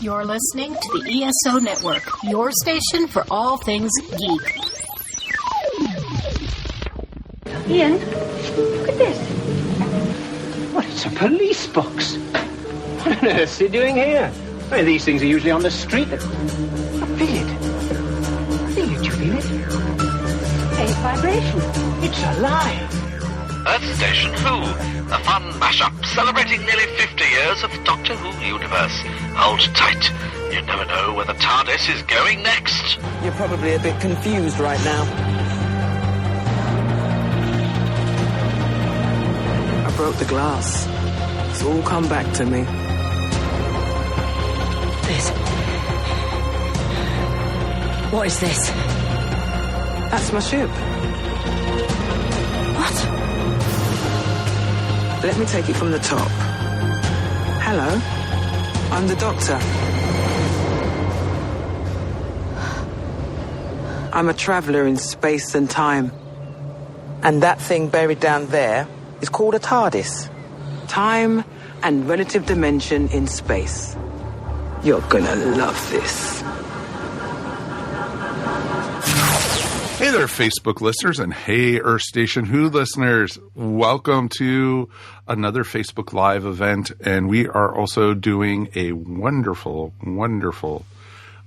You're listening to the ESO Network, your station for all things geek. Ian, look at this. What, it's a police box. What on earth are you doing here? I mean, these things are usually on the street. Feel it. Feel it, you feel it? Faint vibration. It's alive. Earth Station Who, a fun mashup celebrating nearly 50 years of Doctor Who universe. Hold tight. You never know where the TARDIS is going next. You're probably a bit confused right now. I broke the glass. It's all come back to me. What is this? That's my ship. What? Let me take it from the top. Hello, I'm the Doctor. I'm a traveller in space and time. And that thing buried down there is called a TARDIS. Time and relative dimension in space. You're gonna love this. Hey there, Facebook listeners, and hey, Earth Station Who listeners. Welcome to another Facebook Live event, and we are also doing a wonderful, wonderful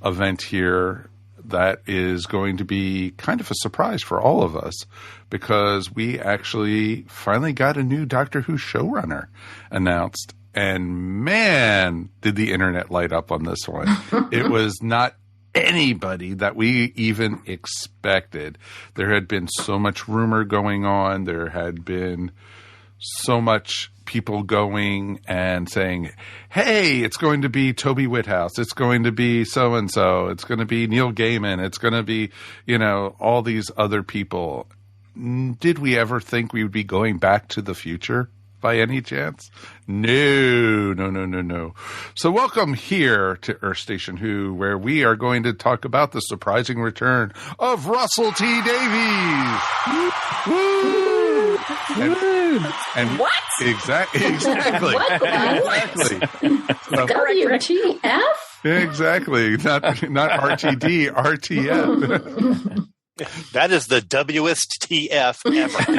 event here that is going to be kind of a surprise for all of us because we actually finally got a new Doctor Who showrunner announced, and man, did the internet light up on this one. It was not anybody that we even expected. There had been so much rumor going on. There had been so much people going and saying, hey, it's going to be Toby Whithouse. It's going to be so-and-so. It's going to be Neil Gaiman. It's going to be, all these other people. Did we ever think we would be going back to the future? By any chance? No. So welcome here to Earth Station Who, where we are going to talk about the surprising return of Russell T. Davies. Woo! And What? Exactly. What? WTF? Exactly. Not RTD, RTF. That is the WSTF ever. Exactly.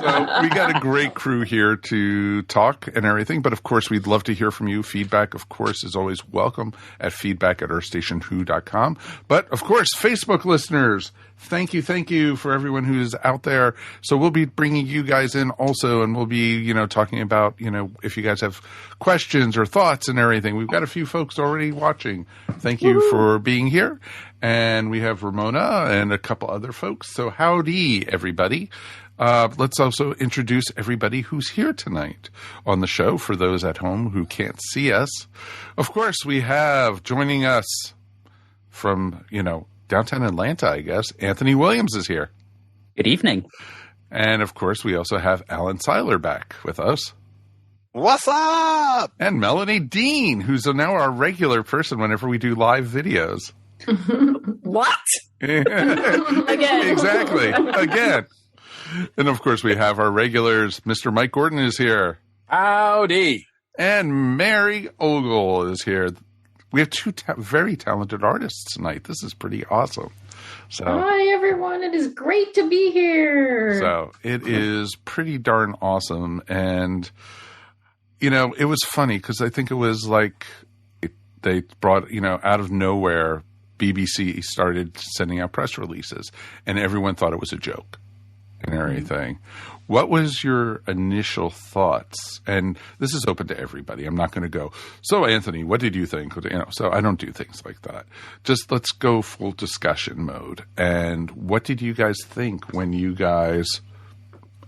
So we got a great crew here to talk and everything, but of course we'd love to hear from you. Feedback, of course, is always welcome at feedback@earthstationwho.com. But of course, Facebook listeners, thank you for everyone who's out there. So we'll be bringing you guys in also, and we'll be, talking about, if you guys have questions or thoughts and everything. We've got a few folks already watching. Thank you for being here. And we have Ramona and a couple other folks. So howdy, everybody. Let's also introduce everybody who's here tonight on the show for those at home who can't see us. Of course, we have joining us from, downtown Atlanta, I guess. Anthony Williams is here. Good evening. And, of course, we also have Alan Siler back with us. What's up? And Melanie Dean, who's now our regular person whenever we do live videos. What? Again. Exactly. Again. And, of course, we have our regulars. Mr. Mike Gordon is here. Howdy. And Mary Ogle is here. We have two very talented artists tonight. This is pretty awesome. So, hi, everyone. It is great to be here. So it is pretty darn awesome. And, it was funny because I think it was like they brought, out of nowhere, BBC started sending out press releases, and everyone thought it was a joke and everything. What was your initial thoughts? And this is open to everybody. I'm not going to go, so Anthony, what did you think? So I don't do things like that. Just let's go full discussion mode. And what did you guys think when you guys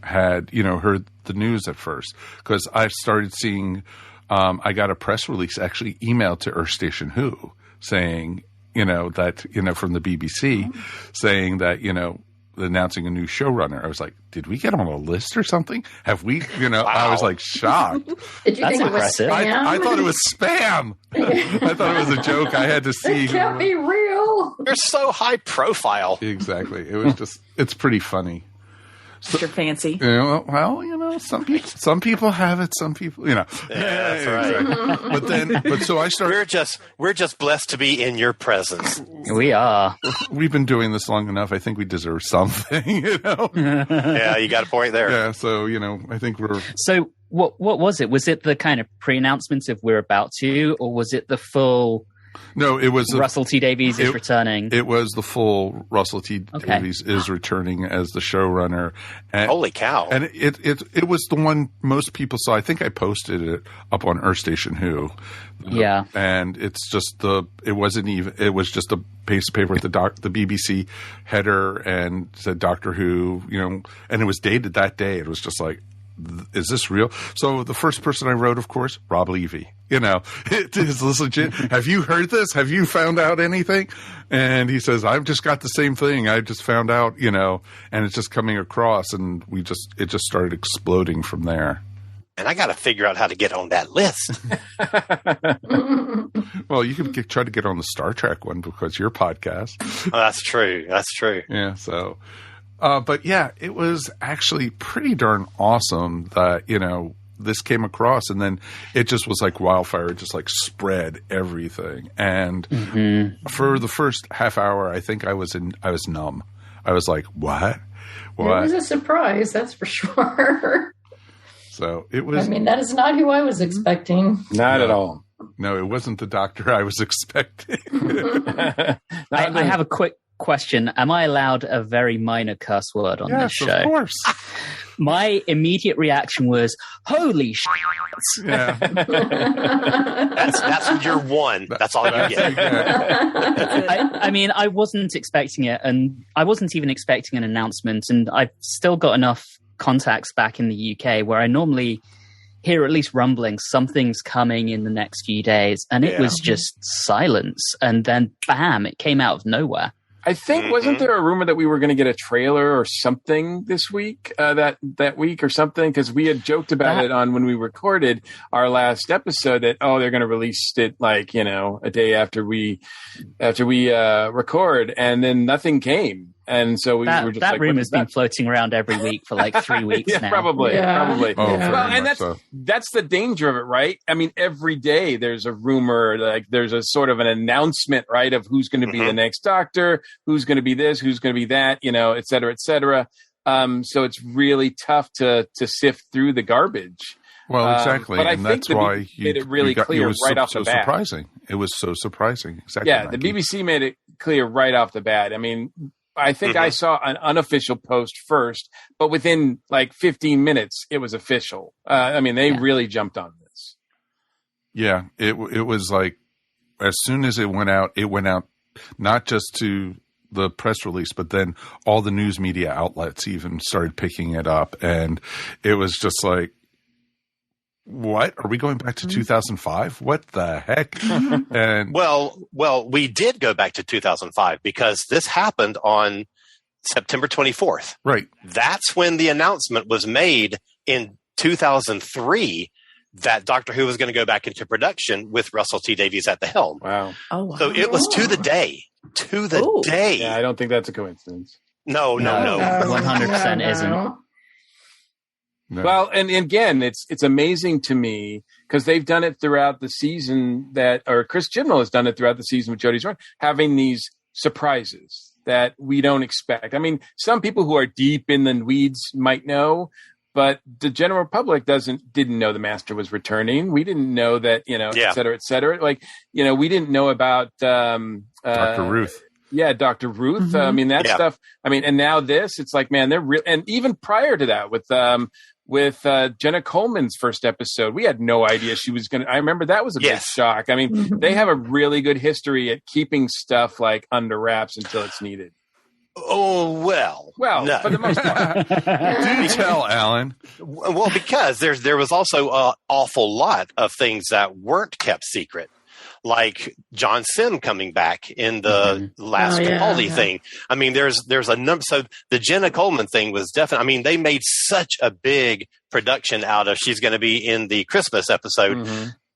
had, heard the news at first? Because I started seeing, I got a press release actually emailed to Earth Station Who saying, that, from the BBC saying that, announcing a new showrunner. I was like, did we get on a list or something? Have we, wow. I was like shocked. Did you think it was spam? I thought it was spam. I thought it was a joke. I had to see. It can't be real. You're so high profile. Exactly. It was just, it's pretty funny. Mr. Fancy. Well, some people have it, some people, Yeah, that's right. But so I started. We're just blessed to be in your presence. We are. We've been doing this long enough. I think we deserve something, Yeah, you got a point there. Yeah, so I think we're. So what was it? Was it the kind of pre-announcements of we're about to, or was it the full? No, it was Russell T Davies is returning. It was the full Russell T Davies is returning as the showrunner. And, holy cow! And it was the one most people saw. I think I posted it up on Earth Station Who. Yeah, and it's just it was just a piece of paper with the BBC header and said Doctor Who, and it was dated that day. It was just like, is this real? So the first person I wrote, of course, Rob Levy. It is legit. Have you heard this? Have you found out anything? And he says, I've just got the same thing. I just found out, and it's just coming across, and it just started exploding from there. And I got to figure out how to get on that list. Well, you can try to get on the Star Trek one because your podcast. Oh, that's true. That's true. Yeah. So. But yeah, it was actually pretty darn awesome that, this came across, and then it just was like wildfire. It just like spread everything. And for the first half hour, I think I was numb. I was like, what? It was a surprise, that's for sure. So it was. That is not who I was expecting. Not at all. No, it wasn't the doctor I was expecting. I have a quick question. Am I allowed a very minor curse word on this show? Yes, of course. My immediate reaction was, holy shit. Yeah. That's your one. That's all you get. I wasn't expecting it, and I wasn't even expecting an announcement, and I've still got enough contacts back in the UK where I normally hear at least rumbling, something's coming in the next few days, and it was just silence, and then bam, it came out of nowhere. I think, wasn't there a rumor that we were going to get a trailer or something this week, that week or something? Because we had joked about it on when we recorded our last episode that, they're going to release it like, a day after we record, and then nothing came. And so we were just that like, rumor's been floating around every week for like 3 weeks now. Probably. Oh, well, and so. that's the danger of it, right? Every day there's a rumor, like there's a sort of an announcement, right, of who's going to be the next doctor, who's going to be this, who's going to be that, et cetera, et cetera. So it's really tough to sift through the garbage. Well, exactly, but I and think that's why made it really clear right off the bat. Surprising. It was so surprising. Exactly. Yeah, Mikey. the BBC made it clear right off the bat. I think I saw an unofficial post first, but within like 15 minutes, it was official. They really jumped on this. Yeah, it was like as soon as it went out not just to the press release, but then all the news media outlets even started picking it up, and it was just like, what? Are we going back to 2005? What the heck? And well, we did go back to 2005 because this happened on September 24th. Right. That's when the announcement was made in 2003 that Doctor Who was going to go back into production with Russell T Davies at the helm. Wow. Oh, wow. So it was to the day. To the day. Yeah, I don't think that's a coincidence. No. 100% isn't. No. Well, and again, it's amazing to me because they've done it throughout the season or Chris Chibnall has done it throughout the season with Jodie's run, having these surprises that we don't expect. Some people who are deep in the weeds might know, but the general public didn't know the Master was returning. We didn't know that, et cetera, et cetera. Like, we didn't know about Dr. Ruth. Yeah, Dr. Ruth. That stuff. And now this, it's like, man, they're real. And even prior to that, with Jenna Coleman's first episode, we had no idea she was going to. I remember that was a big shock. They have a really good history at keeping stuff like under wraps until it's needed. Oh, well, no. For the most part. Do tell, Alan. Well, because there was also an awful lot of things that weren't kept secret. Like John Sim coming back in the last Capaldi thing. There's a number. So the Jenna Coleman thing was definitely, they made such a big production out of she's going to be in the Christmas episode.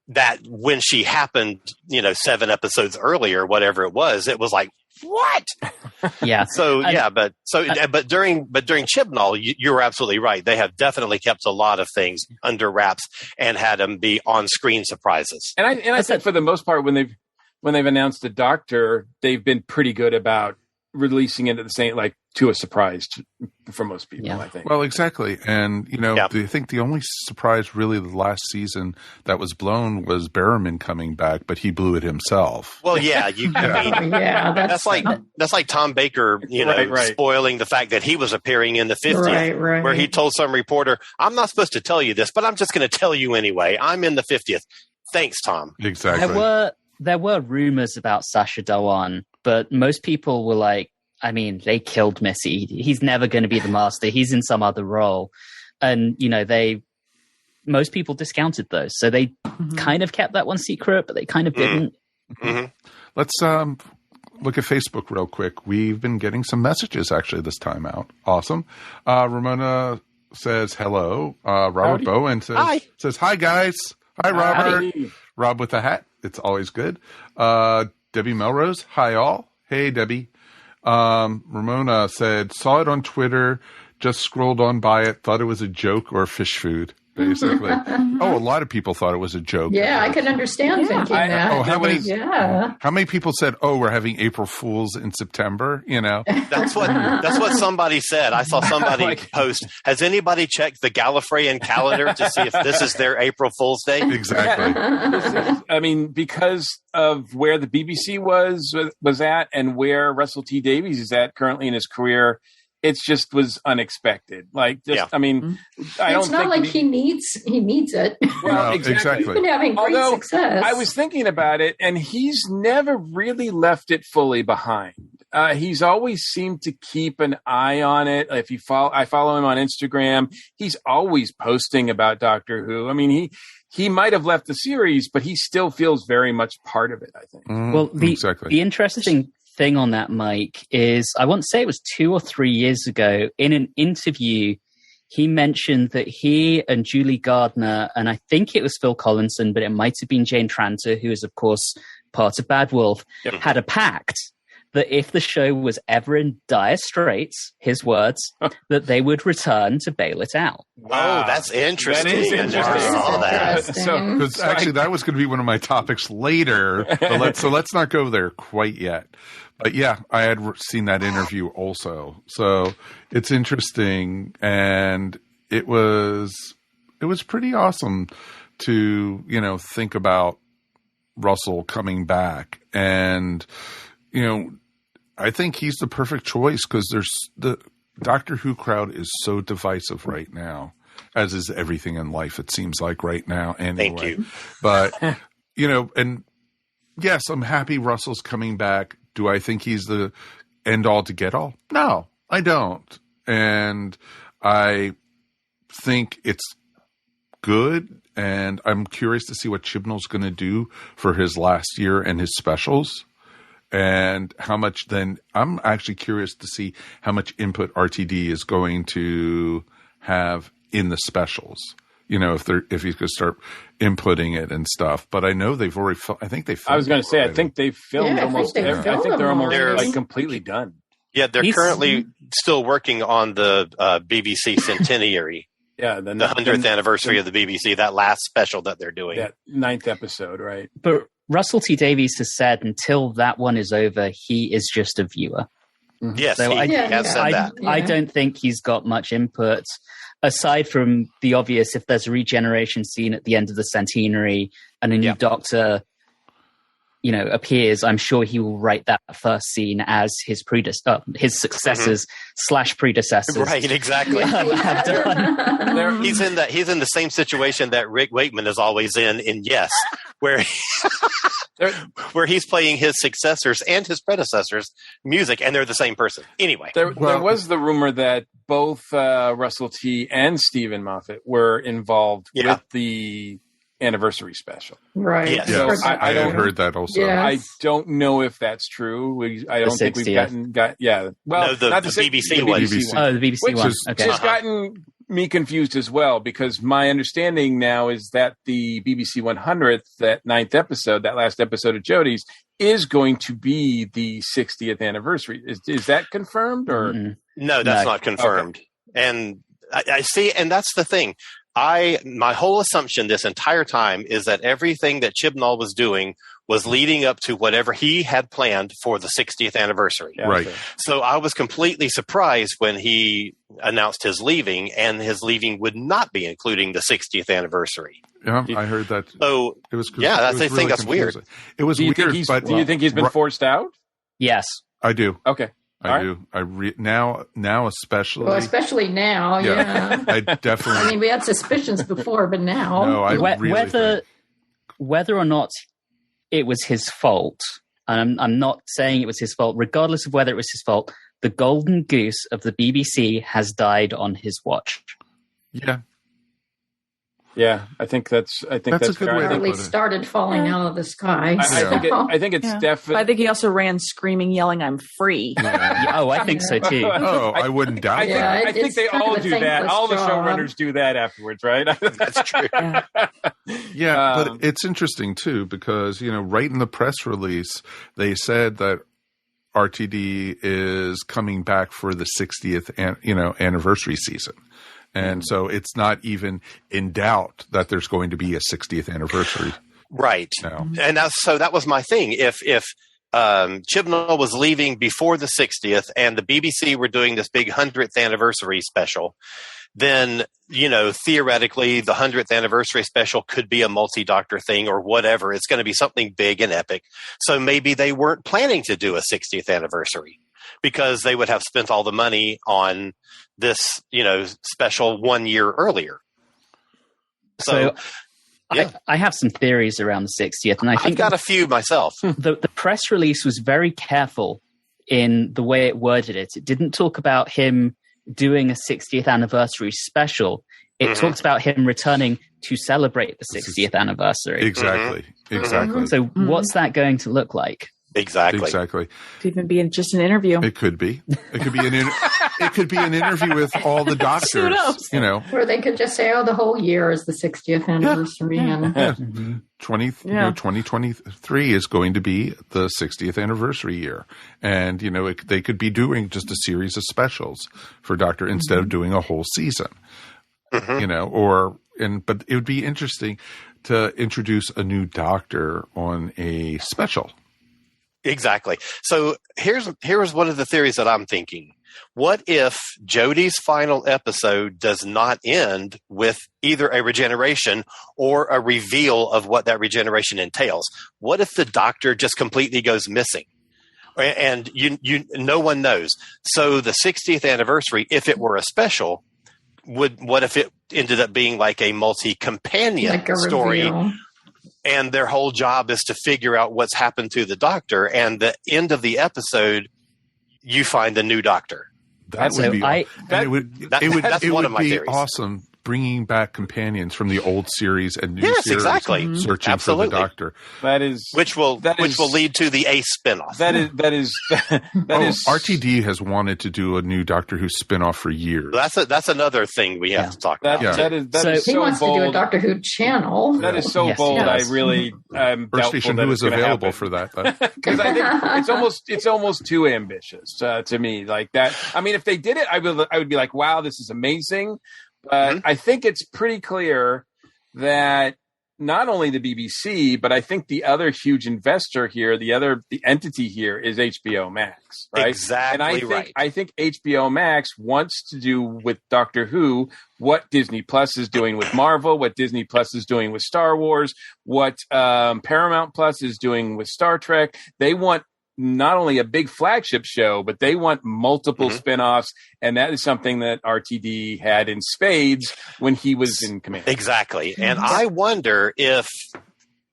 that when she happened, 7 episodes earlier, whatever it was like, what? Yeah. So but during Chibnall, you were absolutely right. They have definitely kept a lot of things under wraps and had them be on-screen surprises. And I think for the most part, when they've announced the Doctor, they've been pretty good about releasing it at the same, like, to a surprise for most people, I think. Well, exactly. And, I think the only surprise really the last season that was blown was Berriman coming back, but he blew it himself. Well, yeah. That's like Tom Baker, spoiling the fact that he was appearing in the 50th, where he told some reporter, I'm not supposed to tell you this, but I'm just going to tell you anyway. I'm in the 50th. Thanks, Tom. Exactly. There were rumors about Sacha Dhawan, but most people were like, I mean, they killed Missy. He's never going to be the master. He's in some other role. And, most people discounted those. So they kind of kept that one secret, but they kind of didn't. Mm-hmm. Let's look at Facebook real quick. We've been getting some messages actually this time out. Awesome. Ramona says hello. Robert Bowen says hi, guys. Hi, Robert. Howdy. Rob with a hat. It's always good. Debbie Melrose. Hi, all. Hey, Debbie. Ramona said, saw it on Twitter, just scrolled on by it, thought it was a joke or fish food, basically. A lot of people thought it was a joke. Yeah, I can understand thinking that. How many people said, we're having April Fools in September, That's what somebody said. I saw somebody post, has anybody checked the Gallifreyan calendar to see if this is their April Fool's Day? Exactly. Because of where the BBC was at and where Russell T Davies is at currently in his career, it just was unexpected. I don't it's not like he needs it. Well, exactly. He's been having great success. I was thinking about it, and he's never really left it fully behind. He's always seemed to keep an eye on it. If I follow him on Instagram, he's always posting about Doctor Who. I mean, he might have left the series, but he still feels very much part of it, I think. Well, the interesting thing on that, Mike, is I want to say it was 2 or 3 years ago in an interview, he mentioned that he and Julie Gardner, and I think it was Phil Collinson, but it might have been Jane Tranter, who is, of course, part of Bad Wolf, had a pact that if the show was ever in dire straits, his words, that they would return to bail it out. Wow, that's interesting. That is interesting. Because actually, that was going to be one of my topics later. But let's not go there quite yet. But yeah, I had seen that interview also. So it's interesting, and it was pretty awesome to think about Russell coming back, and I think he's the perfect choice because the Doctor Who crowd is so divisive right now, as is everything in life, it seems like right now. Anyway. Thank you. But, and yes, I'm happy Russell's coming back. Do I think he's the end all to get all? No, I don't. And I think it's good. And I'm curious to see what Chibnall's going to do for his last year and his specials. And how much then I'm actually curious to see how much input RTD is going to have in the specials. If he's going to start inputting it and stuff. But I know they've already. I think they. I was going to say, I think they've filmed almost. I think they're almost completely done. Yeah, they're currently still working on the BBC Centenary. Yeah, the 100th anniversary of the BBC. That last special that they're doing. That 9th episode, right? But Russell T Davies has said until that one is over, he is just a viewer. Yes, so he has said that. I don't think he's got much input aside from the obvious. If there's a regeneration scene at the end of the centenary and a new Doctor, appears, I'm sure he will write that first scene as his successors / predecessors. Right, exactly. Have done. He's in the same situation that Rick Wakeman is always in Yes, where he's playing his successors and his predecessors' music, and they're the same person. Anyway, there was the rumor that both Russell T and Stephen Moffat were involved with the anniversary special. Right. Yes. I had heard that also. Yes. I don't know if that's true. I don't think we've got. Well, no, not the BBC one. Oh, the BBC which one. Has gotten me confused as well, because my understanding now is that the BBC 100th, that 9th episode, that last episode of Jodie's, is going to be the 60th anniversary. Is that confirmed or? Mm-hmm. No, that's not confirmed. Okay. And I see, and that's the thing. My whole assumption this entire time is that everything that Chibnall was doing was leading up to whatever he had planned for the 60th anniversary. Yeah, right. So I was completely surprised when he announced his leaving, and his leaving would not be including the 60th anniversary. Yeah, I heard that. So it was. Yeah, I really think that's confusing. weird. It was weird. But do you think he's been forced out? Yes, I do. Okay. I do. Now especially. Well, especially now, yeah. I definitely. I mean, we had suspicions before, but now. No, I really think. Whether or not it was his fault, and I'm not saying it was his fault, regardless of whether it was his fault, the golden goose of the BBC has died on his watch. Yeah. Yeah, I think that's a good way. Or at least started falling out of the sky. I think it's definitely. I think he also ran screaming, yelling, "I'm free." Oh, I think so too. Oh, I wouldn't doubt I think they all do that. All the showrunners do that afterwards, right? That's true. Yeah, but it's interesting too, because right in the press release they said that RTD is coming back for the 60th anniversary season. And so it's not even in doubt that there's going to be a 60th anniversary. Right. Now. And that was my thing. If Chibnall was leaving before the 60th and the BBC were doing this big 100th anniversary special, then, theoretically the 100th anniversary special could be a multi-doctor thing or whatever. It's going to be something big and epic. So maybe they weren't planning to do a 60th anniversary, because they would have spent all the money on this, special 1 year earlier. So yeah. I have some theories around the 60th, and I think I've got a few myself. The press release was very careful in the way it worded it. It didn't talk about him doing a 60th anniversary special. It talked about him returning to celebrate the 60th anniversary. Exactly. Exactly. So what's that going to look like? Exactly. Could even be just an interview. It could be. It could be it could be an interview with all the doctors. Who knows? Or they could just say, "Oh, the whole year is the 60th anniversary." Yeah. 2023 is going to be the 60th anniversary year, and they could be doing just a series of specials for Doctor instead of doing a whole season. But it would be interesting to introduce a new Doctor on a special. Exactly. So here's one of the theories that I'm thinking. What if Jodie's final episode does not end with either a regeneration or a reveal of what that regeneration entails? What if the Doctor just completely goes missing? And no one knows. So the 60th anniversary, if it were a special, what if it ended up being like a multi-companion story? Reveal. And their whole job is to figure out what's happened to the Doctor. And the end of the episode, you find the new Doctor. That would be awesome. Bringing back companions from the old series and new series, exactly. Searching for the Doctor. That is which will lead to the Ace spinoff. That is RTD has wanted to do a new Doctor Who spinoff for years. That's another thing we have to talk about. That is so he wants bold. to do a Doctor Who channel. That is so bold. Yes. I really Earth Station Who is available for that. Because I think it's almost too ambitious to me. Like that. I mean, if they did it, I would be like, wow, this is amazing. But I think it's pretty clear that not only the BBC, but I think the other huge investor here, the entity here is HBO Max, right? Exactly. And I think HBO Max wants to do with Doctor Who what Disney Plus is doing with Marvel, what Disney Plus is doing with Star Wars, what Paramount Plus is doing with Star Trek. They want not only a big flagship show, but they want multiple spinoffs. And that is something that RTD had in spades when he was in command. Exactly. And I wonder if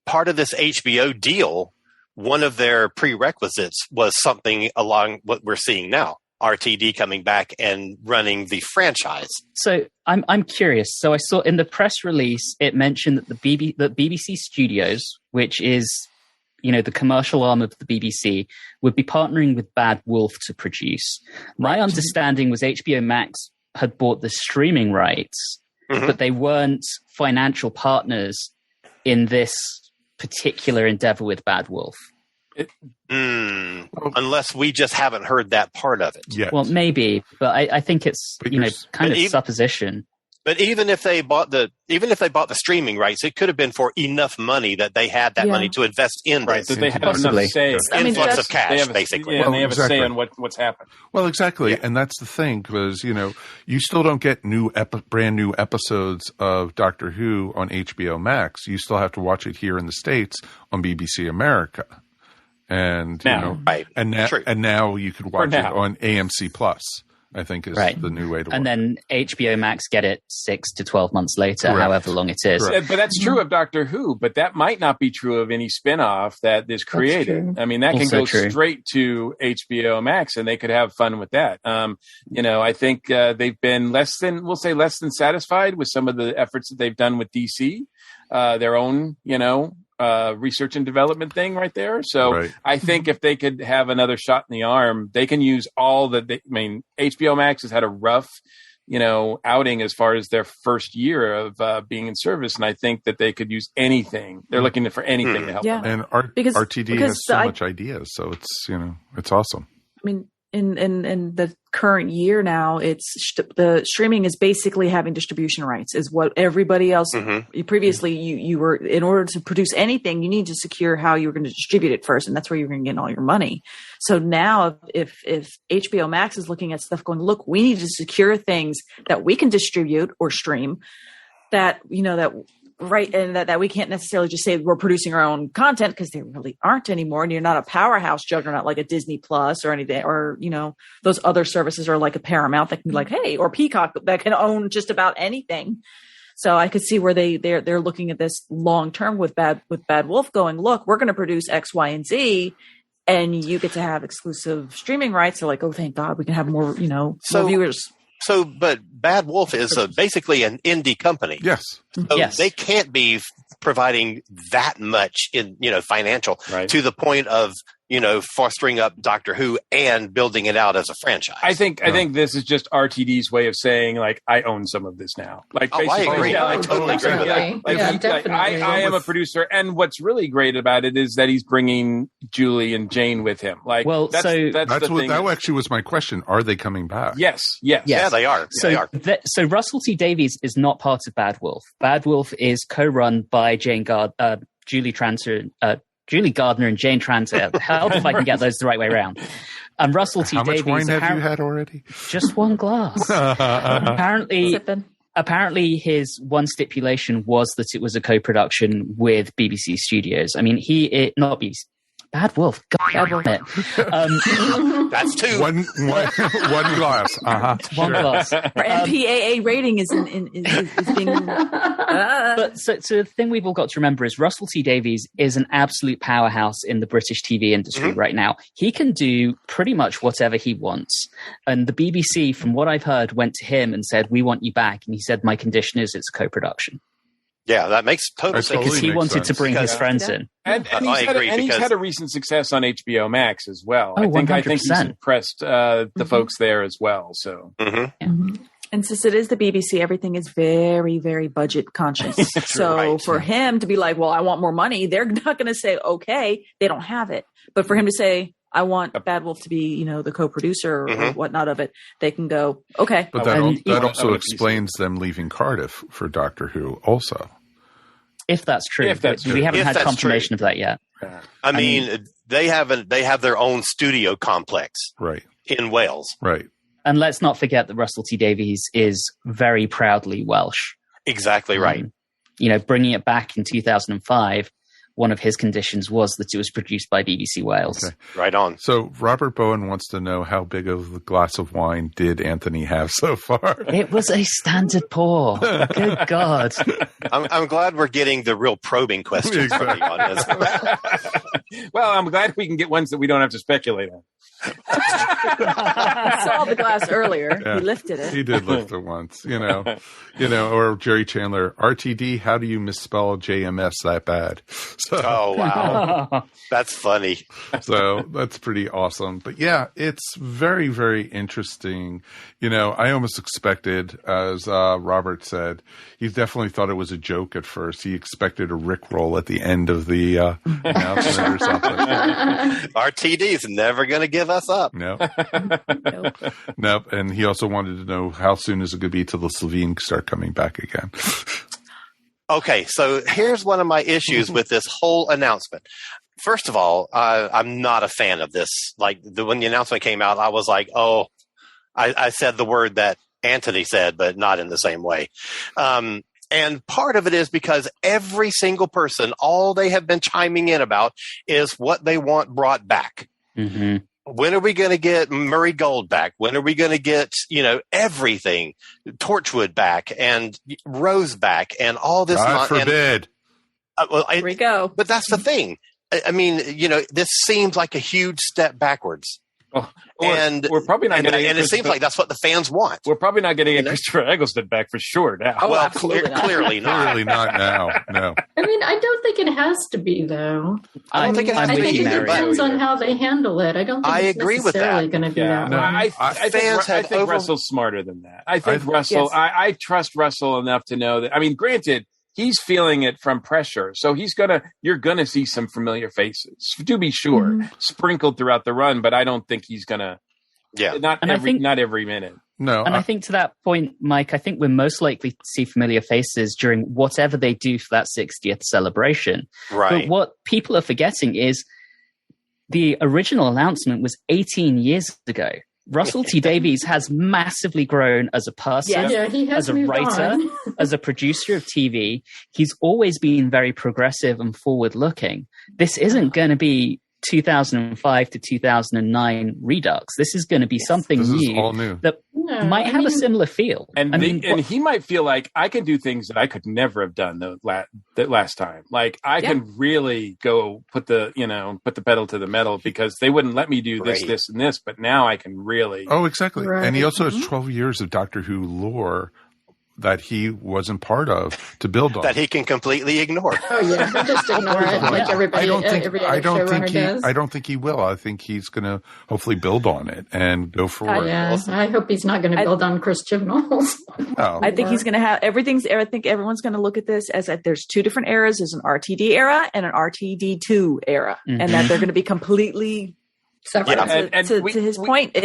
part of this HBO deal, one of their prerequisites was something along what we're seeing now. RTD coming back and running the franchise. So I'm curious. So I saw in the press release, it mentioned that the BBC Studios, which is the commercial arm of the BBC, would be partnering with Bad Wolf to produce. My understanding was HBO Max had bought the streaming rights, but they weren't financial partners in this particular endeavor with Bad Wolf. Unless we just haven't heard that part of it. Yes. Well, maybe, but I think it's kind of supposition. But even if they bought the streaming rights, it could have been for enough money that they had that money to invest in this. That they had enough say. Influx of cash, basically. Yeah, and they have a say on what's happened. Well, exactly. Yeah. And that's the thing, because, you still don't get brand new episodes of Doctor Who on HBO Max. You still have to watch it here in the States on BBC America. And, and now you can watch it on AMC Plus. I think is the new way to work. And then HBO Max get it 6 to 12 months later, however long it is. But that's true of Doctor Who, but that might not be true of any spinoff that is created. I mean, that can go straight to HBO Max and they could have fun with that. I think they've been less than satisfied with some of the efforts that they've done with DC, their own, research and development thing right there. So I think if they could have another shot in the arm, they can use all HBO Max has had a rough, outing as far as their first year of being in service. And I think that they could use anything. They're looking for anything to help them. And RTD has so much ideas. So it's, it's awesome. I mean, in the current year now, the streaming is basically having distribution rights is what everybody else previously you were, in order to produce anything, you need to secure how you were going to distribute it first. And that's where you're going to get all your money. So now if HBO Max is looking at stuff going, look, we need to secure things that we can distribute or stream that we can't necessarily just say we're producing our own content, because they really aren't anymore. And you're not a powerhouse juggernaut like a Disney Plus or anything, or, those other services are like a Paramount that can be like, hey, or Peacock that can own just about anything. So I could see where they're looking at this long term with Bad Wolf going, look, we're going to produce X, Y, and Z, and you get to have exclusive streaming rights. They're like, oh, thank God, we can have more, more viewers. But Bad Wolf is basically an indie company. Yes. So they can't be providing that much in, financial to the point of, fostering up Doctor Who and building it out as a franchise. I think this is just RTD's way of saying, like, I own some of this now. Like, I agree. I totally agree with that. Definitely. I am a producer, and what's really great about it is that he's bringing Julie and Jane with him. Like, that's that actually was my question. Are they coming back? Yes. Yeah, they are. So Russell T Davies is not part of Bad Wolf. Bad Wolf is co-run by Julie Gardner and Jane Tranter. Help if I can get those the right way around. And Russell T. Davies. How much wine have you had already? Just one glass. Apparently, his one stipulation was that it was a co-production with BBC Studios. I mean, not BBC. Bad Wolf. God, that's two. One glass. One glass. Our MPAA rating is being. But so the thing we've all got to remember is Russell T Davies is an absolute powerhouse in the British TV industry right now. He can do pretty much whatever he wants. And the BBC, from what I've heard, went to him and said, "We want you back." And he said, "My condition is it's a co-production." Yeah, that makes total sense. Because he wanted to bring his friends in. And he's had a recent success on HBO Max as well. Oh, I think he's impressed the folks there as well. So, And since it is the BBC, everything is very, very budget conscious. So for him to be like, well, I want more money, they're not going to say, okay, they don't have it. But for him to say, I want Bad Wolf to be, the co-producer or whatnot of it, they can go, okay. But that also explains them leaving Cardiff for Doctor Who also. If that's true. We haven't had confirmation of that yet. I mean, they have their own studio complex in Wales. Right. And let's not forget that Russell T Davies is very proudly Welsh. Exactly right. Bringing it back in 2005, one of his conditions was that it was produced by BBC Wales. Okay. Right on. So Robert Bowen wants to know, how big of a glass of wine did Anthony have so far? It was a standard pour. Good God. I'm glad we're getting the real probing questions from the audience. Well, I'm glad we can get ones that we don't have to speculate on. I saw the glass earlier. Yeah. He lifted it. He did lift it once, or Jerry Chandler, RTD, how do you misspell JMS that bad? So, oh, wow. That's funny. So that's pretty awesome. But yeah, it's very, very interesting. I almost expected, as Robert said, he definitely thought it was a joke at first. He expected a Rickroll at the end of the announcement or something. RTD's never going to give us up. No. Nope. And he also wanted to know how soon is it going to be till the Slovene start coming back again. Okay, so here's one of my issues with this whole announcement. First of all, I'm not a fan of this. Like when the announcement came out, I was like, oh, I said the word that Anthony said, but not in the same way. And part of it is because every single person, all they have been chiming in about is what they want brought back. Mm-hmm. When are we going to get Murray Gold back? When are we going to get, everything, Torchwood back and Rose back and all this? God forbid. Here we go. But that's the thing. I mean, this seems like a huge step backwards. And we're probably not getting and it seems like that's what the fans want. We're probably not getting Christopher Eggleston back for sure now. Oh, well, clearly not. Clearly not now. No. I mean, I don't think it has to be, though. I don't think it has to be. I think it depends on how they handle it. I don't think it's necessarily going to be that way. I think Russell's smarter than that. I think Russell, yes. I trust Russell enough to know that. I mean, granted, he's feeling it from pressure. So you're going to see some familiar faces, to be sure, sprinkled throughout the run, but I don't think he's going to, not every minute. No. And I think to that point, Mike, I think we're most likely to see familiar faces during whatever they do for that 60th celebration. Right. But what people are forgetting is the original announcement was 18 years ago. Russell T. Davies has massively grown as a person, he has as a writer, as a producer of TV. He's always been very progressive and forward-looking. This isn't going to be 2005 to 2009 Redux. This is going to be something new that might have a similar feel. And he might feel like I can do things that I could never have done that last time. Like I can really go put the pedal to the metal because they wouldn't let me do this, this, and this. But now I can really. Oh, exactly. Right. And he also has 12 years of Doctor Who lore that he wasn't part of to build on. That he can completely ignore. Oh yeah, he just ignore it like everybody. I don't think he will. I think he's going to hopefully build on it and go forward. I hope he's not going to build on Chris Chibnall's. I think he's going to have everything's. I think everyone's going to look at this as that there's two different eras. There's an RTD era and an RTD2 era, and that they're going to be completely separate. Yeah. To his point,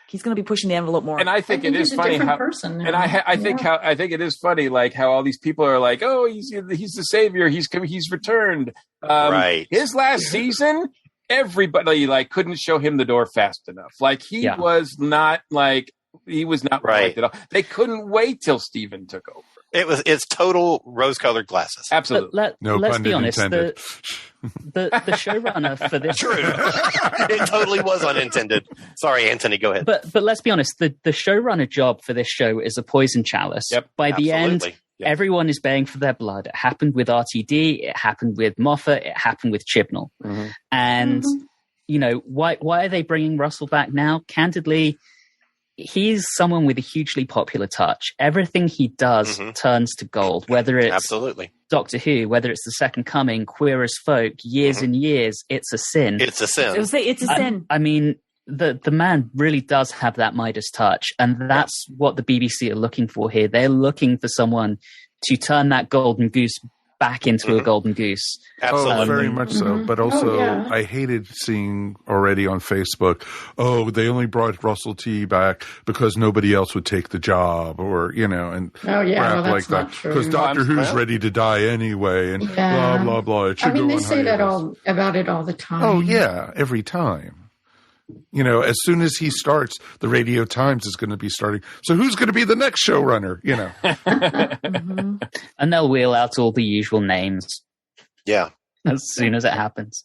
he's going to be pushing the envelope more. And I think it is funny how, and I think it is funny, like how all these people are like, oh, he's the savior. He's returned. Right. His last season, everybody couldn't show him the door fast enough. Like he was not right at all. They couldn't wait till Steven took over. It's total rose-colored glasses. Absolutely. Let's be honest. The showrunner for this. True. It totally was unintended. Sorry, Anthony. Go ahead. But let's be honest. The showrunner job for this show is a poison chalice. Yep. By the end, everyone is baying for their blood. It happened with RTD. It happened with Moffat. It happened with Chibnall. Mm-hmm. And why are they bringing Russell back now? Candidly, he's someone with a hugely popular touch. Everything he does turns to gold, whether it's absolutely Doctor Who, whether it's The Second Coming, Queer as Folk, Years and Years, It's a Sin. It's a sin. It's a sin. I mean, the man really does have that Midas touch, and that's what the BBC are looking for here. They're looking for someone to turn that golden goose back into a golden goose. Absolutely. Oh, very much so. But also, I hated seeing already on Facebook, they only brought Russell T back because nobody else would take the job, or, and crap like that. Because Doctor Who's ready to die anyway, and blah, blah, blah. It should they say that about it all the time. Oh, yeah, every time. As soon as he starts, the Radio Times is going to be starting. So who's going to be the next showrunner? And they'll wheel out all the usual names. Yeah. As soon as it happens.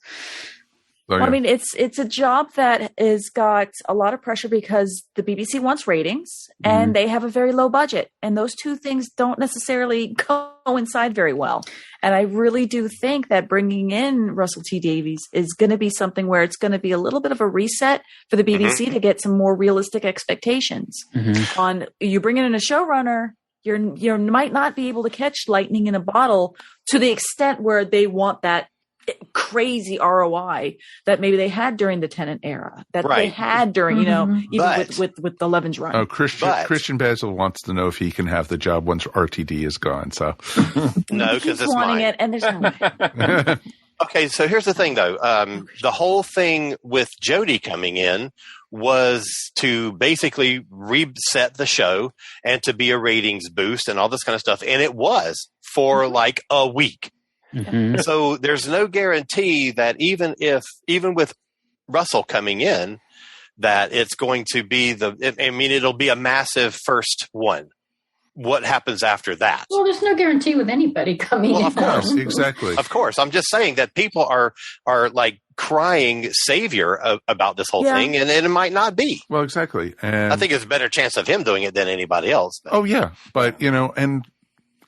So, well, I mean, it's a job that has got a lot of pressure because the BBC wants ratings and they have a very low budget. And those two things don't necessarily coincide very well. And I really do think that bringing in Russell T Davies is going to be something where it's going to be a little bit of a reset for the BBC to get some more realistic expectations. On you bring in a showrunner, you might not be able to catch lightning in a bottle to the extent where they want that crazy ROI that maybe they had during the Tennant era, that they had during, even with the Levin's run. Oh, Christian Basil wants to know if he can have the job once RTD is gone. So no, because it's wanting mine. it, and there's no way. Okay, so here's the thing, though. The whole thing with Jodie coming in was to basically reset the show and to be a ratings boost and all this kind of stuff, and it was for like a week. So there's no guarantee that even with Russell coming in, that it's going to be it'll be a massive first one. What happens after that? Well, there's no guarantee with anybody coming in. Well, of course. Exactly. Of course. I'm just saying that people are like crying savior about this whole thing, and it might not be. Well, exactly. And I think there's a better chance of him doing it than anybody else. But. Oh, yeah. But, and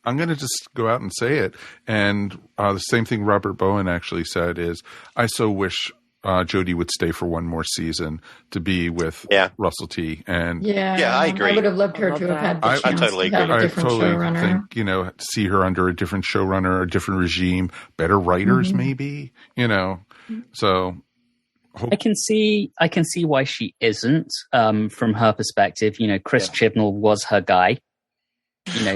I'm going to just go out and say it. And the same thing Robert Bowen actually said is, I so wish Jodie would stay for one more season to be with Russell T. And I agree. I would have loved her to have had the chance I totally to have agree. a different showrunner. Think, see her under a different showrunner, a different regime, better writers maybe, So I can see why she isn't from her perspective. Chris Chibnall was her guy.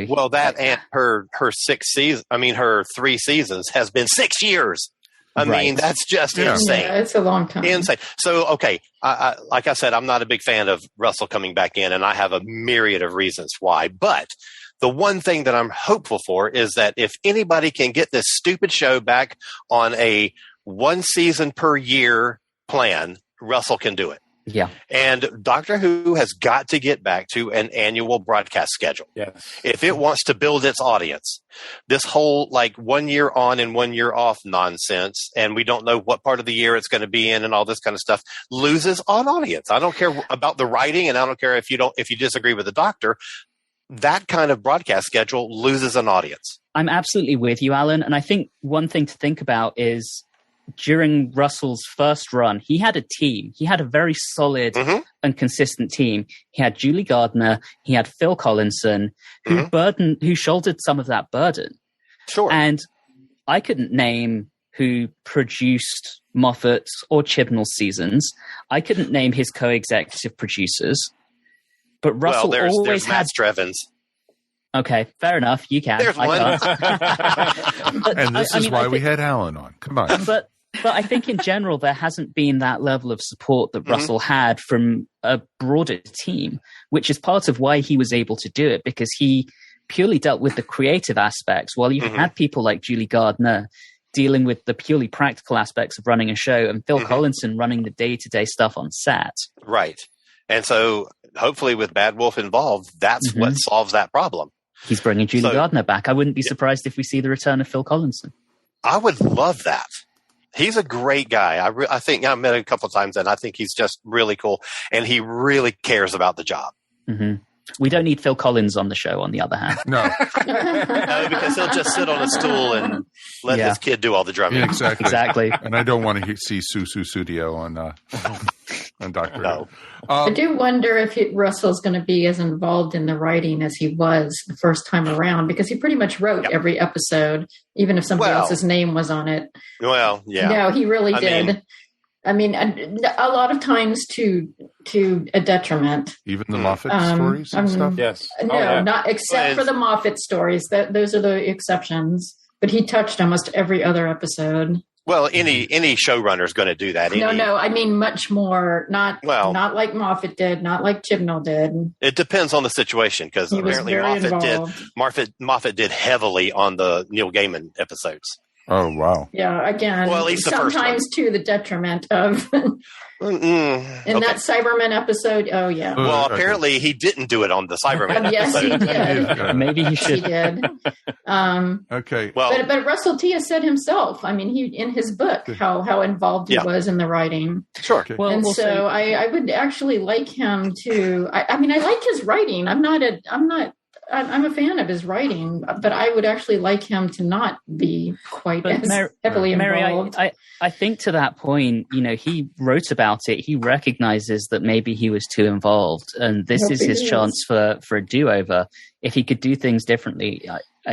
Well, that and her 6 seasons. I mean, her 3 seasons has been 6 years. I mean, that's just insane. Yeah, it's a long time. Insane. So, okay, I like I said, I'm not a big fan of Russell coming back in, and I have a myriad of reasons why. But the one thing that I'm hopeful for is that if anybody can get this stupid show back on a 1 season per year plan, Russell can do it. Yeah. And Doctor Who has got to get back to an annual broadcast schedule. Yes. If it wants to build its audience, this whole 1 year on and 1 year off nonsense, and we don't know what part of the year it's going to be in and all this kind of stuff, loses on audience. I don't care about the writing, and I don't care if you disagree with the Doctor. That kind of broadcast schedule loses an audience. I'm absolutely with you, Alan. And I think one thing to think about is, during Russell's first run, he had a team. He had a very solid and consistent team. He had Julie Gardner. He had Phil Collinson, who shouldered some of that burden. Sure. And I couldn't name who produced Moffat's or Chibnall's seasons. I couldn't name his co-executive producers. But Russell there's had Matt Strevens. Okay, fair enough. You can. There's one. And this is why we had Alan on. Come on. But I think in general, there hasn't been that level of support that Russell had from a broader team, which is part of why he was able to do it, because he purely dealt with the creative aspects, while you had people like Julie Gardner dealing with the purely practical aspects of running a show, and Phil Collinson running the day-to-day stuff on set. Right. And so hopefully with Bad Wolf involved, that's what solves that problem. He's bringing Julie Gardner back. I wouldn't be surprised if we see the return of Phil Collinson. I would love that. He's a great guy. I think I've met him a couple of times, and I think he's just really cool, and he really cares about the job. We don't need Phil Collins on the show, on the other hand. No. No, because he'll just sit on a stool and let his kid do all the drumming. Yeah, exactly. Exactly. And I don't want to see Susu Studio on Doctor Who. No. I do wonder if Russell's going to be as involved in the writing as he was the first time around, because he pretty much wrote every episode, even if somebody else's name was on it. Well, yeah. No, he really did. I mean, a lot of times to a detriment. Even the Moffat stories and stuff? Yes. No, not except for the Moffat stories. Those are the exceptions. But he touched almost every other episode. Well, any showrunner is going to do that. No, I mean much more. Not like Moffat did, not like Chibnall did. It depends on the situation, because apparently Moffat did heavily on the Neil Gaiman episodes. Oh, wow. Yeah, again, Well, at least the first sometimes to the detriment of that Cyberman episode. Oh, yeah. Well, apparently he didn't do it on the Cyberman yes, he episode. did. Maybe he should. He did. Okay. Well, but Russell T has said himself, I mean, he in his book, how involved he was in the writing. Sure. Okay. Well, And so I would actually like him to, I mean, I like his writing. I'm a fan of his writing, but I would actually like him to not be quite as heavily involved. I think to that point, you know, he wrote about it. He recognizes that maybe he was too involved, and this is his chance for a do-over. If he could do things differently,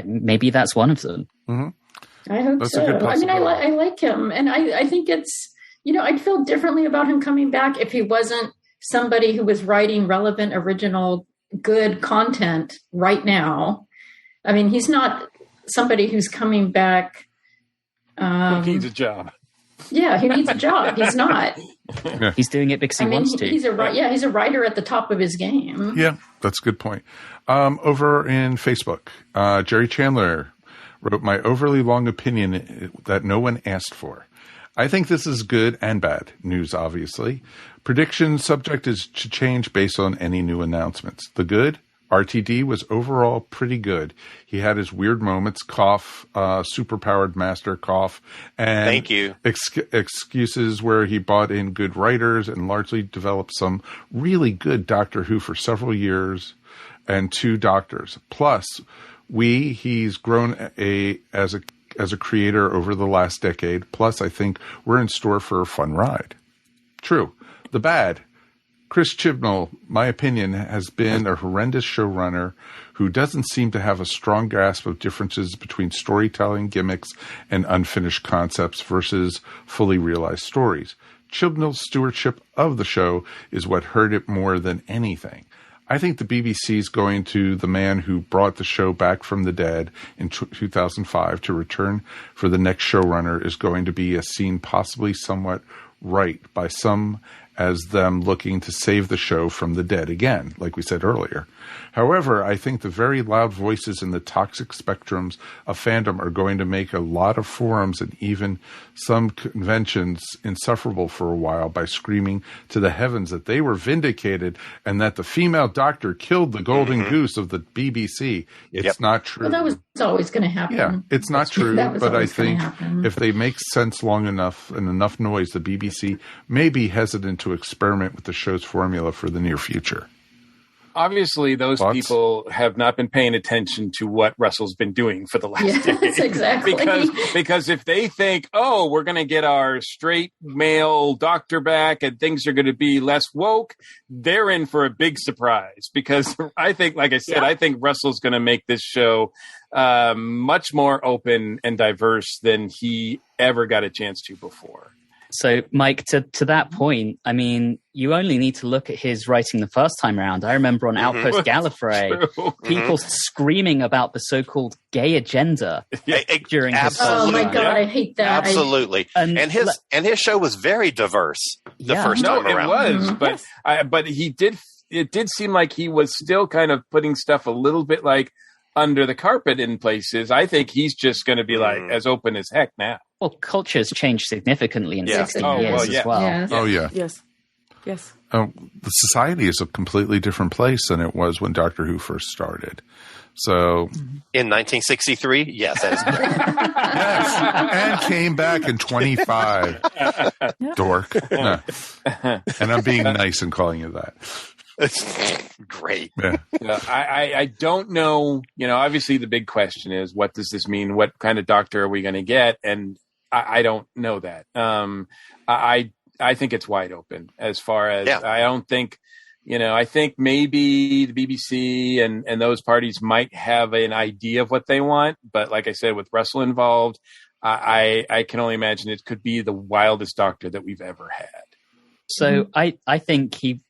maybe that's one of them. Mm-hmm. I hope so. I mean, I like him, and I think it's, you know, I'd feel differently about him coming back if he wasn't somebody who was writing relevant, original, good content right now. I mean, he's not somebody who's coming back. He needs a job. Yeah, he needs a job. He's not. Yeah. He's doing it because he wants to. He's a writer at the top of his game. Yeah, that's a good point. Over in Facebook, Jerry Chandler wrote, "My overly long opinion that no one asked for. I think this is good and bad news, obviously. Prediction subject is to change based on any new announcements. The good, RTD was overall pretty good. He had his weird moments, cough, superpowered master, cough, and thank you. Excuses where he brought in good writers and largely developed some really good Doctor Who for several years and 2 doctors. Plus, he's grown as a creator over the last decade. Plus, I think we're in store for a fun ride. True. The bad, Chris Chibnall, my opinion, has been a horrendous showrunner who doesn't seem to have a strong grasp of differences between storytelling gimmicks and unfinished concepts versus fully realized stories. Chibnall's stewardship of the show is what hurt it more than anything. I think the BBC's going to the man who brought the show back from the dead in 2005 to return for the next showrunner is going to be a scene possibly somewhat right by some as them looking to save the show from the dead again, like we said earlier. However, I think the very loud voices in the toxic spectrums of fandom are going to make a lot of forums and even some conventions insufferable for a while by screaming to the heavens that they were vindicated and that the female doctor killed the golden goose of the BBC. It's not true. Well, that was always going to happen. Yeah, it's not true, but I think if they make sense long enough and enough noise, the BBC may be hesitant to experiment with the show's formula for the near future. Obviously, those people have not been paying attention to what Russell's been doing for the last decade. Exactly. Because if they think, oh, we're going to get our straight male doctor back and things are going to be less woke, they're in for a big surprise. Because I think, like I said, I think Russell's going to make this show much more open and diverse than he ever got a chance to before. So, Mike, to that point, I mean, you only need to look at his writing the first time around. I remember on Outpost Gallifrey, people screaming about the so-called gay agenda during his first Oh my God, I hate that. Absolutely. And his show was very diverse the first time around. It was, but he did. It did seem like he was still kind of putting stuff a little bit like under the carpet in places. I think he's just going to be like as open as heck now. Well, culture has changed significantly in 16 years as well. Yes. Oh, yeah. Yes. The society is a completely different place than it was when Doctor Who first started. So, in 1963, yes, that is correct. yes, and came back in 25. Dork. No. And I'm being nice and calling you that. Great. Yeah. I don't know. You know, obviously the big question is, what does this mean? What kind of doctor are we going to get? And I don't know that. I think it's wide open as far as I don't think, you know, I think maybe the BBC and those parties might have an idea of what they want. But like I said, with Russell involved, I can only imagine it could be the wildest doctor that we've ever had. So I think he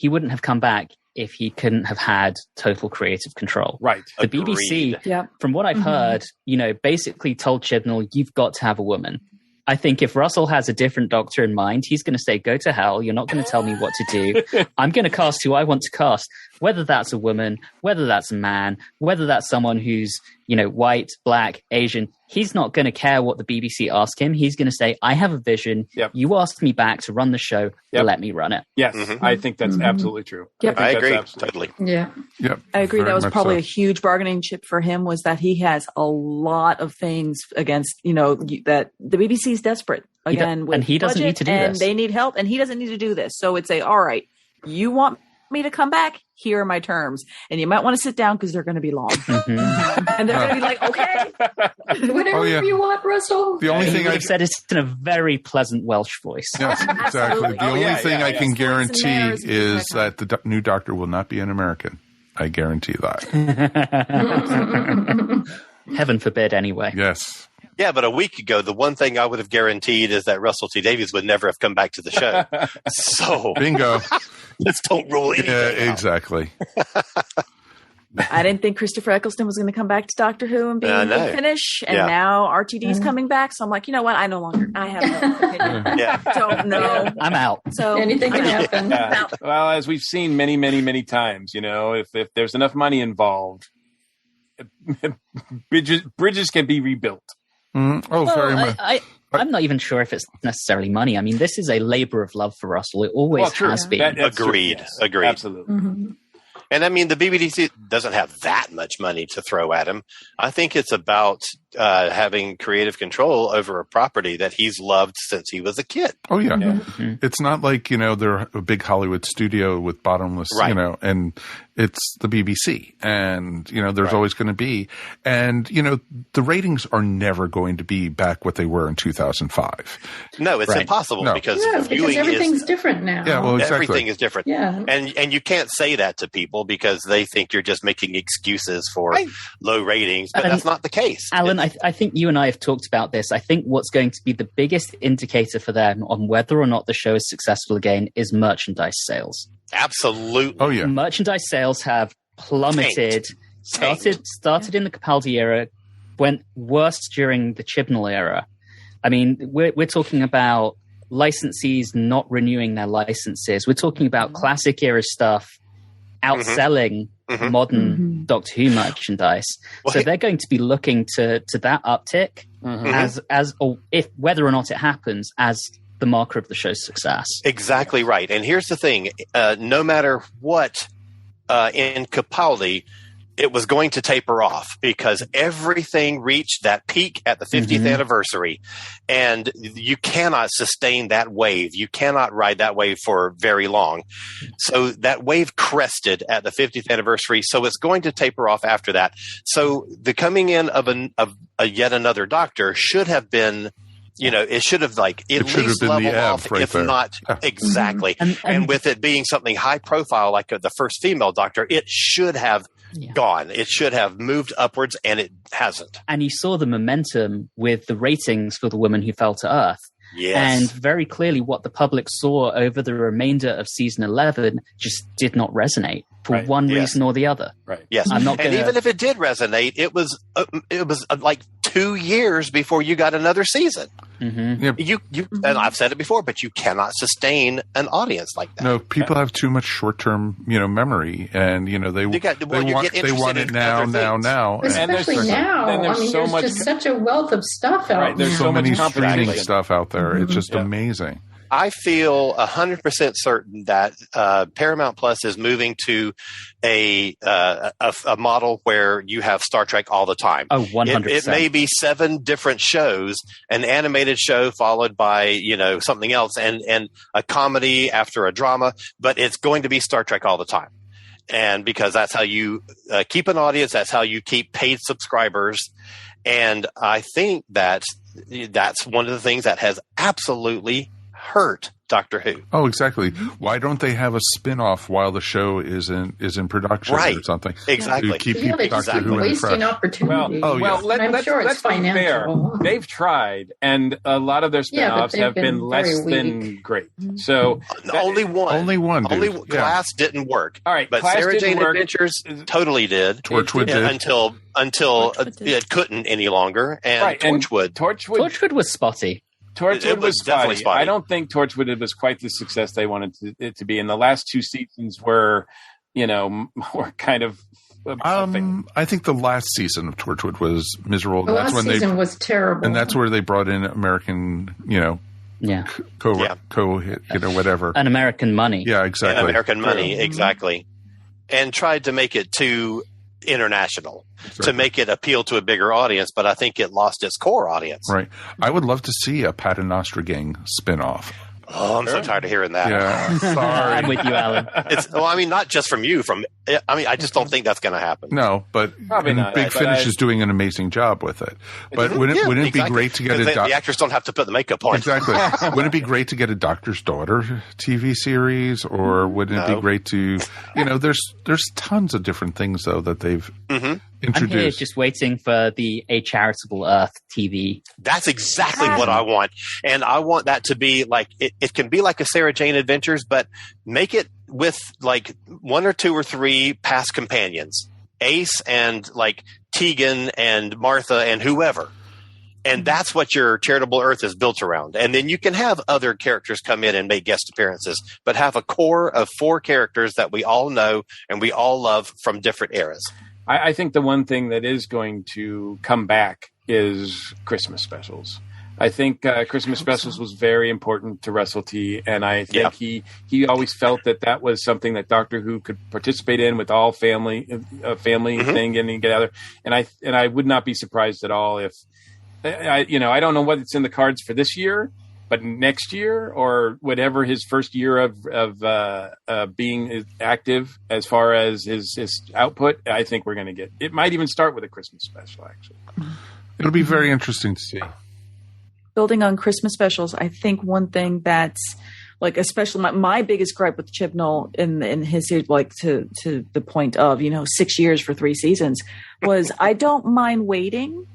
wouldn't have come back if he couldn't have had total creative control. Right. The Agreed. BBC, from what I've heard, you know, basically told Chibnall, you've got to have a woman. I think if Russell has a different doctor in mind, he's going to say, go to hell. You're not going to tell me what to do. I'm going to cast who I want to cast. whether that's a woman, whether that's a man, whether that's someone who's, white, black, Asian, he's not going to care what the BBC ask him. He's going to say, I have a vision. Yep. You asked me back to run the show. Yep. Let me run it. Yes, I think that's absolutely true. Yep. I agree. Absolutely. Totally. Yeah. Yep. I agree. Very That was much probably so. a huge bargaining chip for him, was that he has a lot of things against, that the BBC's desperate again. And he doesn't need to do and this. they need help, and he doesn't need to do this. So it's all right, you want me to come back? Here are my terms. And you might want to sit down because they're going to be long. And they're going to be like, okay. Whatever you want, Russell. The only He thing would I have said it in a very pleasant Welsh voice. Yes, exactly. Absolutely. The only thing I can Voice and guarantee manners is that the new doctor will not be an American. I guarantee that. Heaven forbid, anyway. Yes. Yeah, but a week ago, the one thing I would have guaranteed is that Russell T. Davies would never have come back to the show. So, Bingo. let's don't rule anything Yeah, out. exactly. I didn't think Christopher Eccleston was going to come back to Doctor Who and be a know. big finish. And Yeah. now RTD's coming back. So I'm like, you know what? I have no opinion. Yeah. Don't know. I'm out. So Anything can happen. Yeah. Well, as we've seen many, many, many times, if there's enough money involved, bridges can be rebuilt. Oh, very much. I'm not even sure if it's necessarily money. I mean, this is a labor of love for Russell. It always has been. That's true. Agreed. Yes. Agreed. Absolutely. And I mean, the BBC doesn't have that much money to throw at him. I think it's about having creative control over a property that he's loved since he was a kid. Oh, yeah. Mm-hmm. It's not like, they're a big Hollywood studio with bottomless, Right. and it's the BBC. And, there's always going to be. And, the ratings are never going to be back what they were in 2005. No, it's Right. impossible No. because Because viewing everything's is different now. Yeah, well, exactly. everything is different. Yeah. And you can't say that to people because they think you're just making excuses for low ratings, but And that's not the case. Alan, I think you and I have talked about this. I think what's going to be the biggest indicator for them on whether or not the show is successful again is merchandise sales. Absolutely. Oh, yeah. Merchandise sales have plummeted. Started in the Capaldi era, went worse during the Chibnall era. I mean, we're talking about licensees not renewing their licenses. We're talking about classic era stuff outselling modern Doctor Who merchandise. So they're going to be looking to that uptick as or if whether or not it happens as the marker of the show's success. Exactly right. And here's the thing. No matter what in Capaldi, it was going to taper off because everything reached that peak at the 50th anniversary. And you cannot sustain that wave. You cannot ride that wave for very long. So that wave crested at the 50th anniversary. So it's going to taper off after that. So the coming in of a yet another Doctor should have been, it should have at least been the leveled Ebb off, right if there. not exactly. And with it being something high profile like the first female Doctor, it should have gone. It should have moved upwards, and it hasn't. And you saw the momentum with the ratings for The Woman Who Fell to Earth. Yes. And very clearly what the public saw over the remainder of season 11 just did not resonate for one reason or the other. Right. Yes. I'm not and gonna... even if it did resonate, it was like 2 years before you got another season. Yep. You and I've said it before, but you cannot sustain an audience like that. No, people have too much short-term, memory, and they want it now. Especially now. I mean, so there's much just such a wealth of stuff out Right, there. There's so many streaming competition. stuff out there. It's just amazing. I feel 100% certain that Paramount Plus is moving to a model where you have Star Trek all the time. Oh, 100%. It may be 7 different shows, an animated show followed by something else, and a comedy after a drama, but it's going to be Star Trek all the time. And because that's how you keep an audience, that's how you keep paid subscribers. And I think that's one of the things that has absolutely hurt Doctor Who. Oh, exactly. Why don't they have a spin-off while the show is in production or something? Exactly. To keep they're Doctor just Who in wasting fresh. opportunity. Let's sure be it's fair. financial. They've tried, and a lot of their spin-offs they've have been been less very than weak. great. So Only one. Dude. Class didn't work. All right, but Class Sarah didn't Jane work. Adventures totally did. Torchwood did. until it couldn't any longer, and Right, and Torchwood. Torchwood was spotty. Torchwood It was was definitely spotty. I don't think Torchwood was quite the success they wanted it to be. And the last 2 seasons were, more kind of. I think the last season of Torchwood was miserable. The last season was terrible, and that's where they brought in American, whatever, An American Money. Yeah, exactly. American Money, exactly, and tried to make it too international to make it appeal to a bigger audience, but I think it lost its core audience. Right. I would love to see a Paternoster Gang spinoff. Oh, I'm so tired of hearing that. Yeah, sorry. I'm with you, Alan. Not just from you. I just don't think that's going to happen. No, but Big Finish is doing an amazing job with it. But wouldn't it be great to get the actors don't have to put the makeup on? Exactly. Wouldn't it be great to get a Doctor's Daughter TV series, or wouldn't it be great to, there's tons of different things though that they've introduced. I'm here just waiting for the A Charitable Earth TV. That's exactly what I want, and I want that to be like it can be like a Sarah Jane Adventures, but make it with like 1 or 2 or 3 past companions, Ace and like Tegan and Martha and whoever. And that's what your Charitable Earth is built around. And then you can have other characters come in and make guest appearances, but have a core of 4 characters that we all know and we all love from different eras. I think the one thing that is going to come back is Christmas specials. I think Christmas specials was very important to Russell T, and I think he always felt that was something that Doctor Who could participate in with all family thing and get out there. And I would not be surprised at all if I don't know what's in the cards for this year, but next year or whatever his first year of being active as far as his output, I think we're going to get. It might even start with a Christmas special. Actually, it'll be very interesting to see. Building on Christmas specials, I think one thing that's like, especially my biggest gripe with Chibnall in his series, like to the point of 6 years for 3 seasons, was I don't mind waiting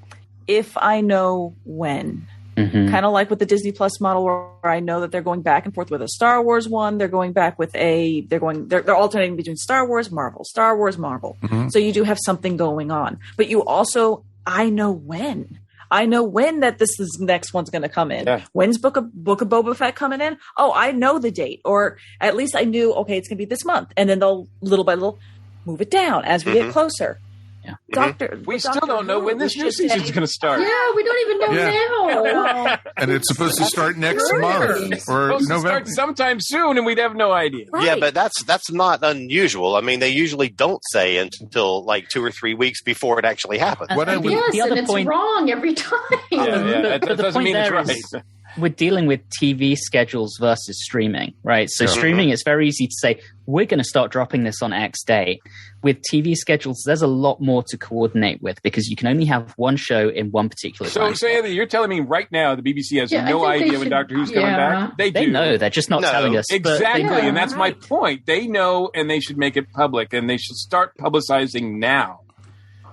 if I know when. Mm-hmm. Kind of like with the Disney Plus model, where I know that they're going back and forth with a Star Wars one. They're going back with they're alternating between Star Wars, Marvel, Star Wars, Marvel. Mm-hmm. So you do have something going on, but you also, I know when that next one's going to come in. Yeah. When's Book of Boba Fett coming in? Oh, I know the date, or at least I knew, okay, it's going to be this month. And then they'll little by little move it down as we get closer. Yeah. We still don't know when this new season's going to start. Yeah, we don't even know now. And it's supposed to start next month or November. Start sometime soon, and we'd have no idea. Right. Yeah, but that's not unusual. I mean, they usually don't say until like 2 or 3 weeks before it actually happens. It's wrong every time. Yeah, but the point there is, we're dealing with TV schedules versus streaming, right? So streaming, it's very easy to say, we're going to start dropping this on X date. With TV schedules, there's a lot more to coordinate with because you can only have one show in one particular time. So Anthony, you're telling me right now the BBC has no idea when Doctor Who's coming back? They do. They know. They're just not telling us. Exactly, and that's my point. They know, and they should make it public, and they should start publicizing now.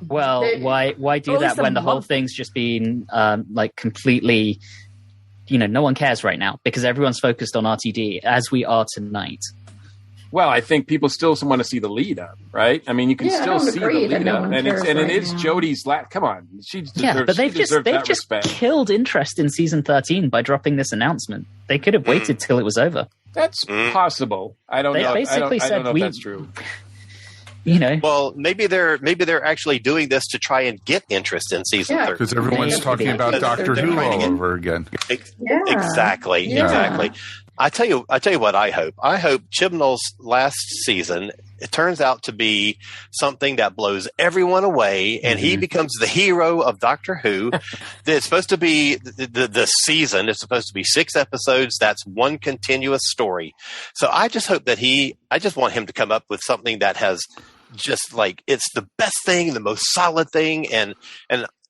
Well, why do that when the whole thing's just been completely... no one cares right now because everyone's focused on RTD, as we are tonight. Well, I think people still want to see the lead up, right? I mean, you can still see the lead up, and it's Jodie's last. Come on, she deserves. But they've just killed interest in season 13 by dropping this announnment. They could have waited till it was over. That's possible. I don't know. Basically I don't know if that's true. Well, maybe they're actually doing this to try and get interest in season 13 because everyone's talking about Doctor Who all over again. Exactly. I tell you what I hope. I hope Chibnall's last season, it turns out to be something that blows everyone away, and he becomes the hero of Doctor Who. It's supposed to be the season. It's supposed to be 6 episodes. That's one continuous story. So I just hope that I just want him to come up with something that has just like, it's the best thing, the most solid thing. And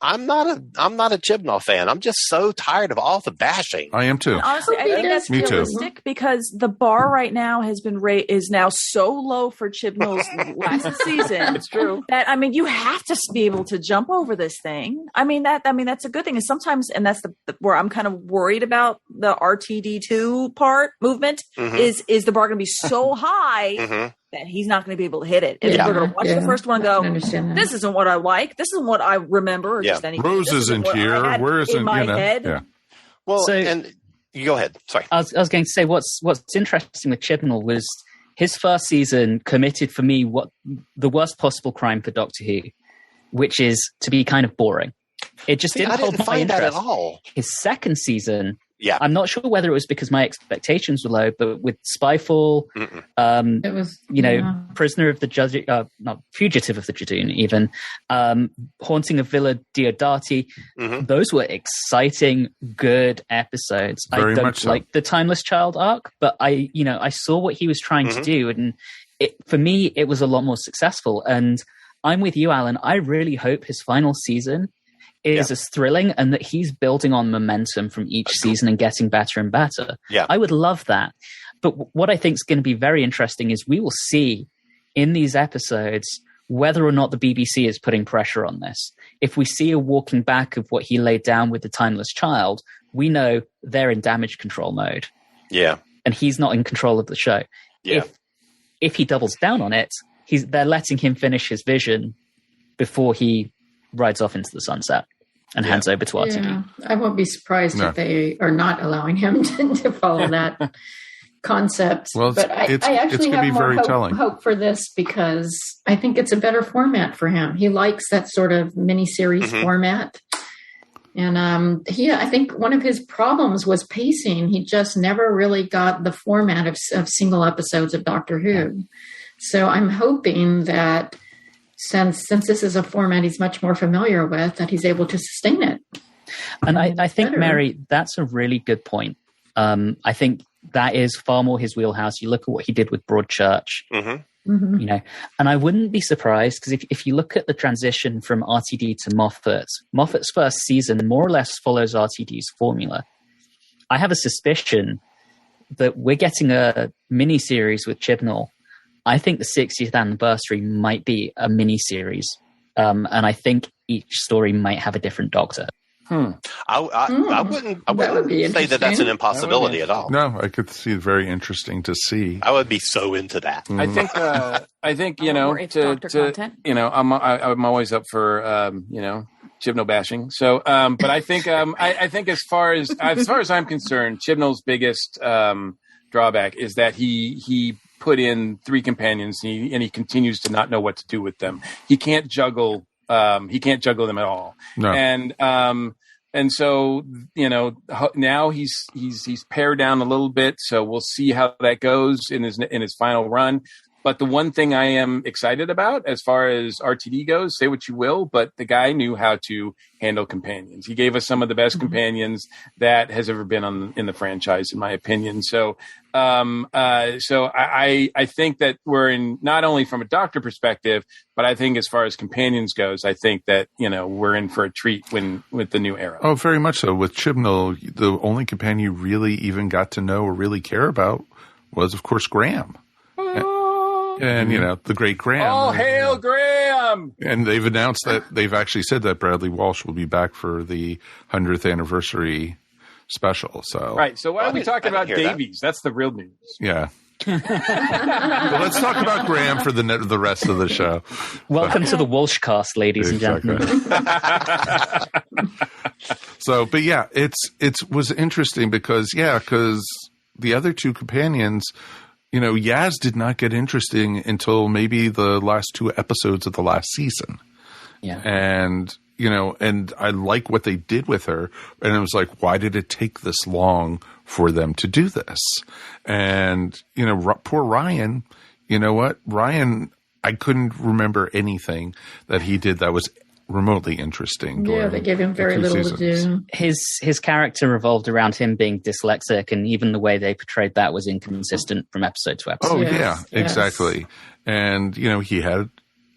I'm not a Chibnall fan. I'm just so tired of all the bashing. I am too. And honestly, I think that's realistic because the bar right now is now so low for Chibnall's last season. It's true. That you have to be able to jump over this thing. That's a good thing. And sometimes, and that's where I'm kind of worried about the RTD2 movement is the bar going to be so high that he's not going to be able to hit it. And we're going to watch the first one and go, this isn't what I like. This isn't what I remember. Or just anything. Rose isn't here. Where isn't, in my head. Yeah. Well, and you go ahead. Sorry. I was going to say what's interesting with Chibnall was his first season committed for me what the worst possible crime for Doctor Who, which is to be kind of boring. It just didn't hold my interest at all. His second season, yeah, I'm not sure whether it was because my expectations were low, but with Spyfall, it was, Prisoner of the Judge, not Fugitive of the Jadoon, even Haunting of Villa Diodati. Those were exciting, good episodes. Very I don't much so. like the Timeless Child arc, but I saw what he was trying to do, and for me, it was a lot more successful. And I'm with you, Alan. I really hope his final season is as thrilling and that he's building on momentum from each season and getting better and better. Yeah. I would love that. But what I think is going to be very interesting is we will see in these episodes whether or not the BBC is putting pressure on this. If we see a walking back of what he laid down with the Timeless Child, we know they're in damage control mode. Yeah. And he's not in control of the show. Yeah. If he doubles down on it, they're letting him finish his vision before he rides off into the sunset and hands over to RTD. Yeah. I won't be surprised if they are not allowing him to follow that concept. Well, but I actually have more hope for this because I think it's a better format for him. He likes that sort of miniseries format. And I think one of his problems was pacing. He just never really got the format of single episodes of Doctor Who. So I'm hoping that since this is a format he's much more familiar with, that he's able to sustain it. And I think, Mary, that's a really good point. I think that is far more his wheelhouse. You look at what he did with Broadchurch, and I wouldn't be surprised because if you look at the transition from RTD to Moffat's first season more or less follows RTD's formula. I have a suspicion that we're getting a mini-series with Chibnall. I think the 60th anniversary might be a mini-series, and I think each story might have a different Doctor. I wouldn't say that that's an impossibility at all. No, I could see it very interesting to see. I would be so into that. I think I'm always up for Chibnall bashing. So, but I think as far as I'm concerned, Chibnall's biggest drawback is that he put in 3 companions and he continues to not know what to do with them. He can't juggle them at all. No. And so, now he's pared down a little bit. So we'll see how that goes in his final run. But the one thing I am excited about as far as RTD goes, say what you will, but the guy knew how to handle companions. He gave us some of the best companions that has ever been in the franchise, in my opinion. So, I think that we're in, not only from a Doctor perspective, but I think as far as companions goes, I think that, we're in for a treat with the new era. Oh, very much so. With Chibnall, the only companion you really even got to know or really care about was, of course, Graham. And, the great Graham. All hail Graham! And they've announced that they've actually said that Bradley Walsh will be back for the 100th anniversary special. So right. So why are we talking about Davies? That's the real news. Yeah. Well, let's talk about Graham for the rest of the show. Welcome to the Walsh cast, ladies and gentlemen. So, but yeah, it was interesting because the other 2 companions, Yaz did not get interesting until maybe the last 2 episodes of the last season. Yeah. And, and I like what they did with her. And it was like, why did it take this long for them to do this? And, poor Ryan, you know what? Ryan, I couldn't remember anything that he did that was remotely interesting. Yeah, they gave him very little to do. His character revolved around him being dyslexic, and even the way they portrayed that was inconsistent from episode to episode. Oh, yes, exactly. And, he had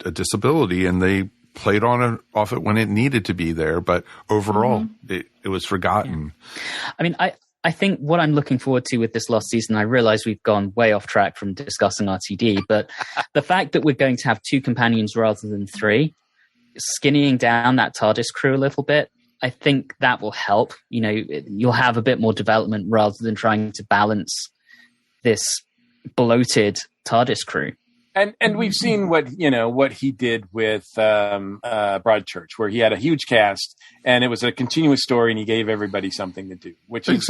a disability, and they played off it when it needed to be there, but overall, it was forgotten. Yeah. I mean, I think what I'm looking forward to with this last season, I realize we've gone way off track from discussing RTD, but the fact that we're going to have 2 companions rather than 3, skinnying down that TARDIS crew a little bit, I think that will help. You'll have a bit more development rather than trying to balance this bloated TARDIS crew. And we've seen what he did with Broadchurch, where he had a huge cast and it was a continuous story, and he gave everybody something to do, which is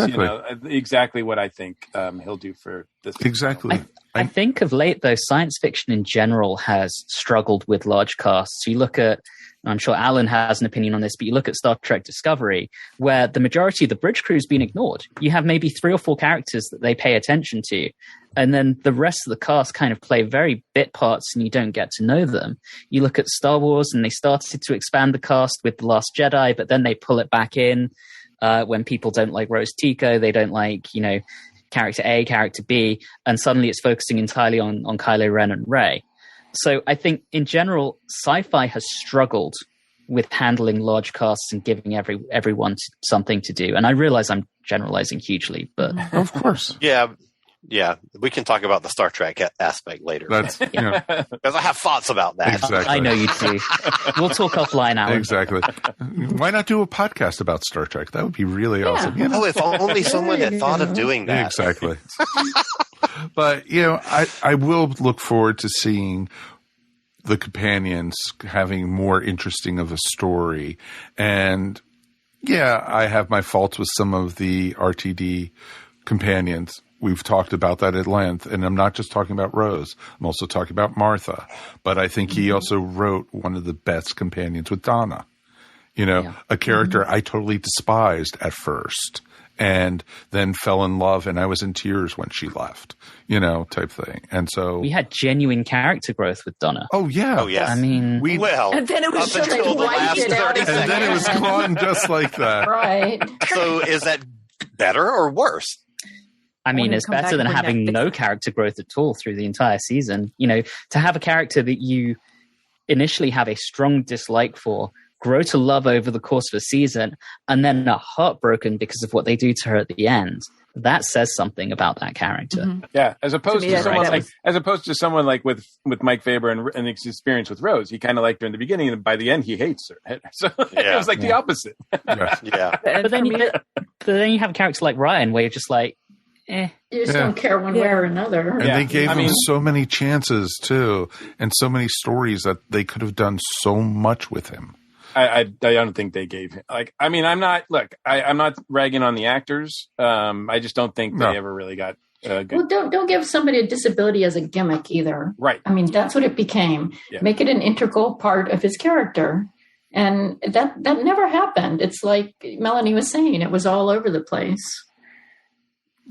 exactly what I think he'll do for this. Exactly. I think of late, though, science fiction in general has struggled with large casts. You look at, I'm sure Alan has an opinion on this, but you look at Star Trek Discovery, where the majority of the bridge crew has been ignored. You have maybe 3 or 4 characters that they pay attention to, and then the rest of the cast kind of play very bit parts and you don't get to know them. You look at Star Wars, and they started to expand the cast with The Last Jedi, but then they pull it back in when people don't like Rose Tico, they don't like, character A, character B, and suddenly it's focusing entirely on Kylo Ren and Rey. So I think in general, sci-fi has struggled with handling large casts and giving everyone something to do. And I realize I'm generalizing hugely, but of course, yeah, we can talk about the Star Trek aspect later. That's because I have thoughts about that. Exactly. I know you do. We'll talk offline, Alan. Exactly. Why not do a podcast about Star Trek? That would be really awesome. Oh, if only someone had thought of doing that. Exactly. But I will look forward to seeing the companions having more interesting of a story. And I have my faults with some of the RTD companions. We've talked about that at length, and I'm not just talking about Rose. I'm also talking about Martha. But I think he also wrote one of the best companions with Donna. A character I totally despised at first, and then fell in love, and I was in tears when she left, type thing. And so we had genuine character growth with Donna. Oh yeah. I mean, and then it was up until the last 30 seconds. And then it was gone just like that. Right. So is that better or worse? I mean, it's better than having no character growth at all through the entire season. To have a character that you initially have a strong dislike for, grow to love over the course of a season, and then are heartbroken because of what they do to her at the end. That says something about that character. Mm-hmm. Yeah, as opposed to someone like with Mike Faber and his experience with Rose, he kind of liked her in the beginning, and by the end, he hates her. So it was like the opposite. Yeah. But then you have a character like Ryan, where you're just like, you just don't care one way or another. And they gave him so many chances too, and so many stories that they could have done so much with him. I don't think they gave him I'm not ragging on the actors. I just don't think they ever really got good. Well, don't give somebody a disability as a gimmick either. Right. I mean, that's what it became. Yeah. Make it an integral part of his character. And that never happened. It's like Melanie was saying, it was all over the place.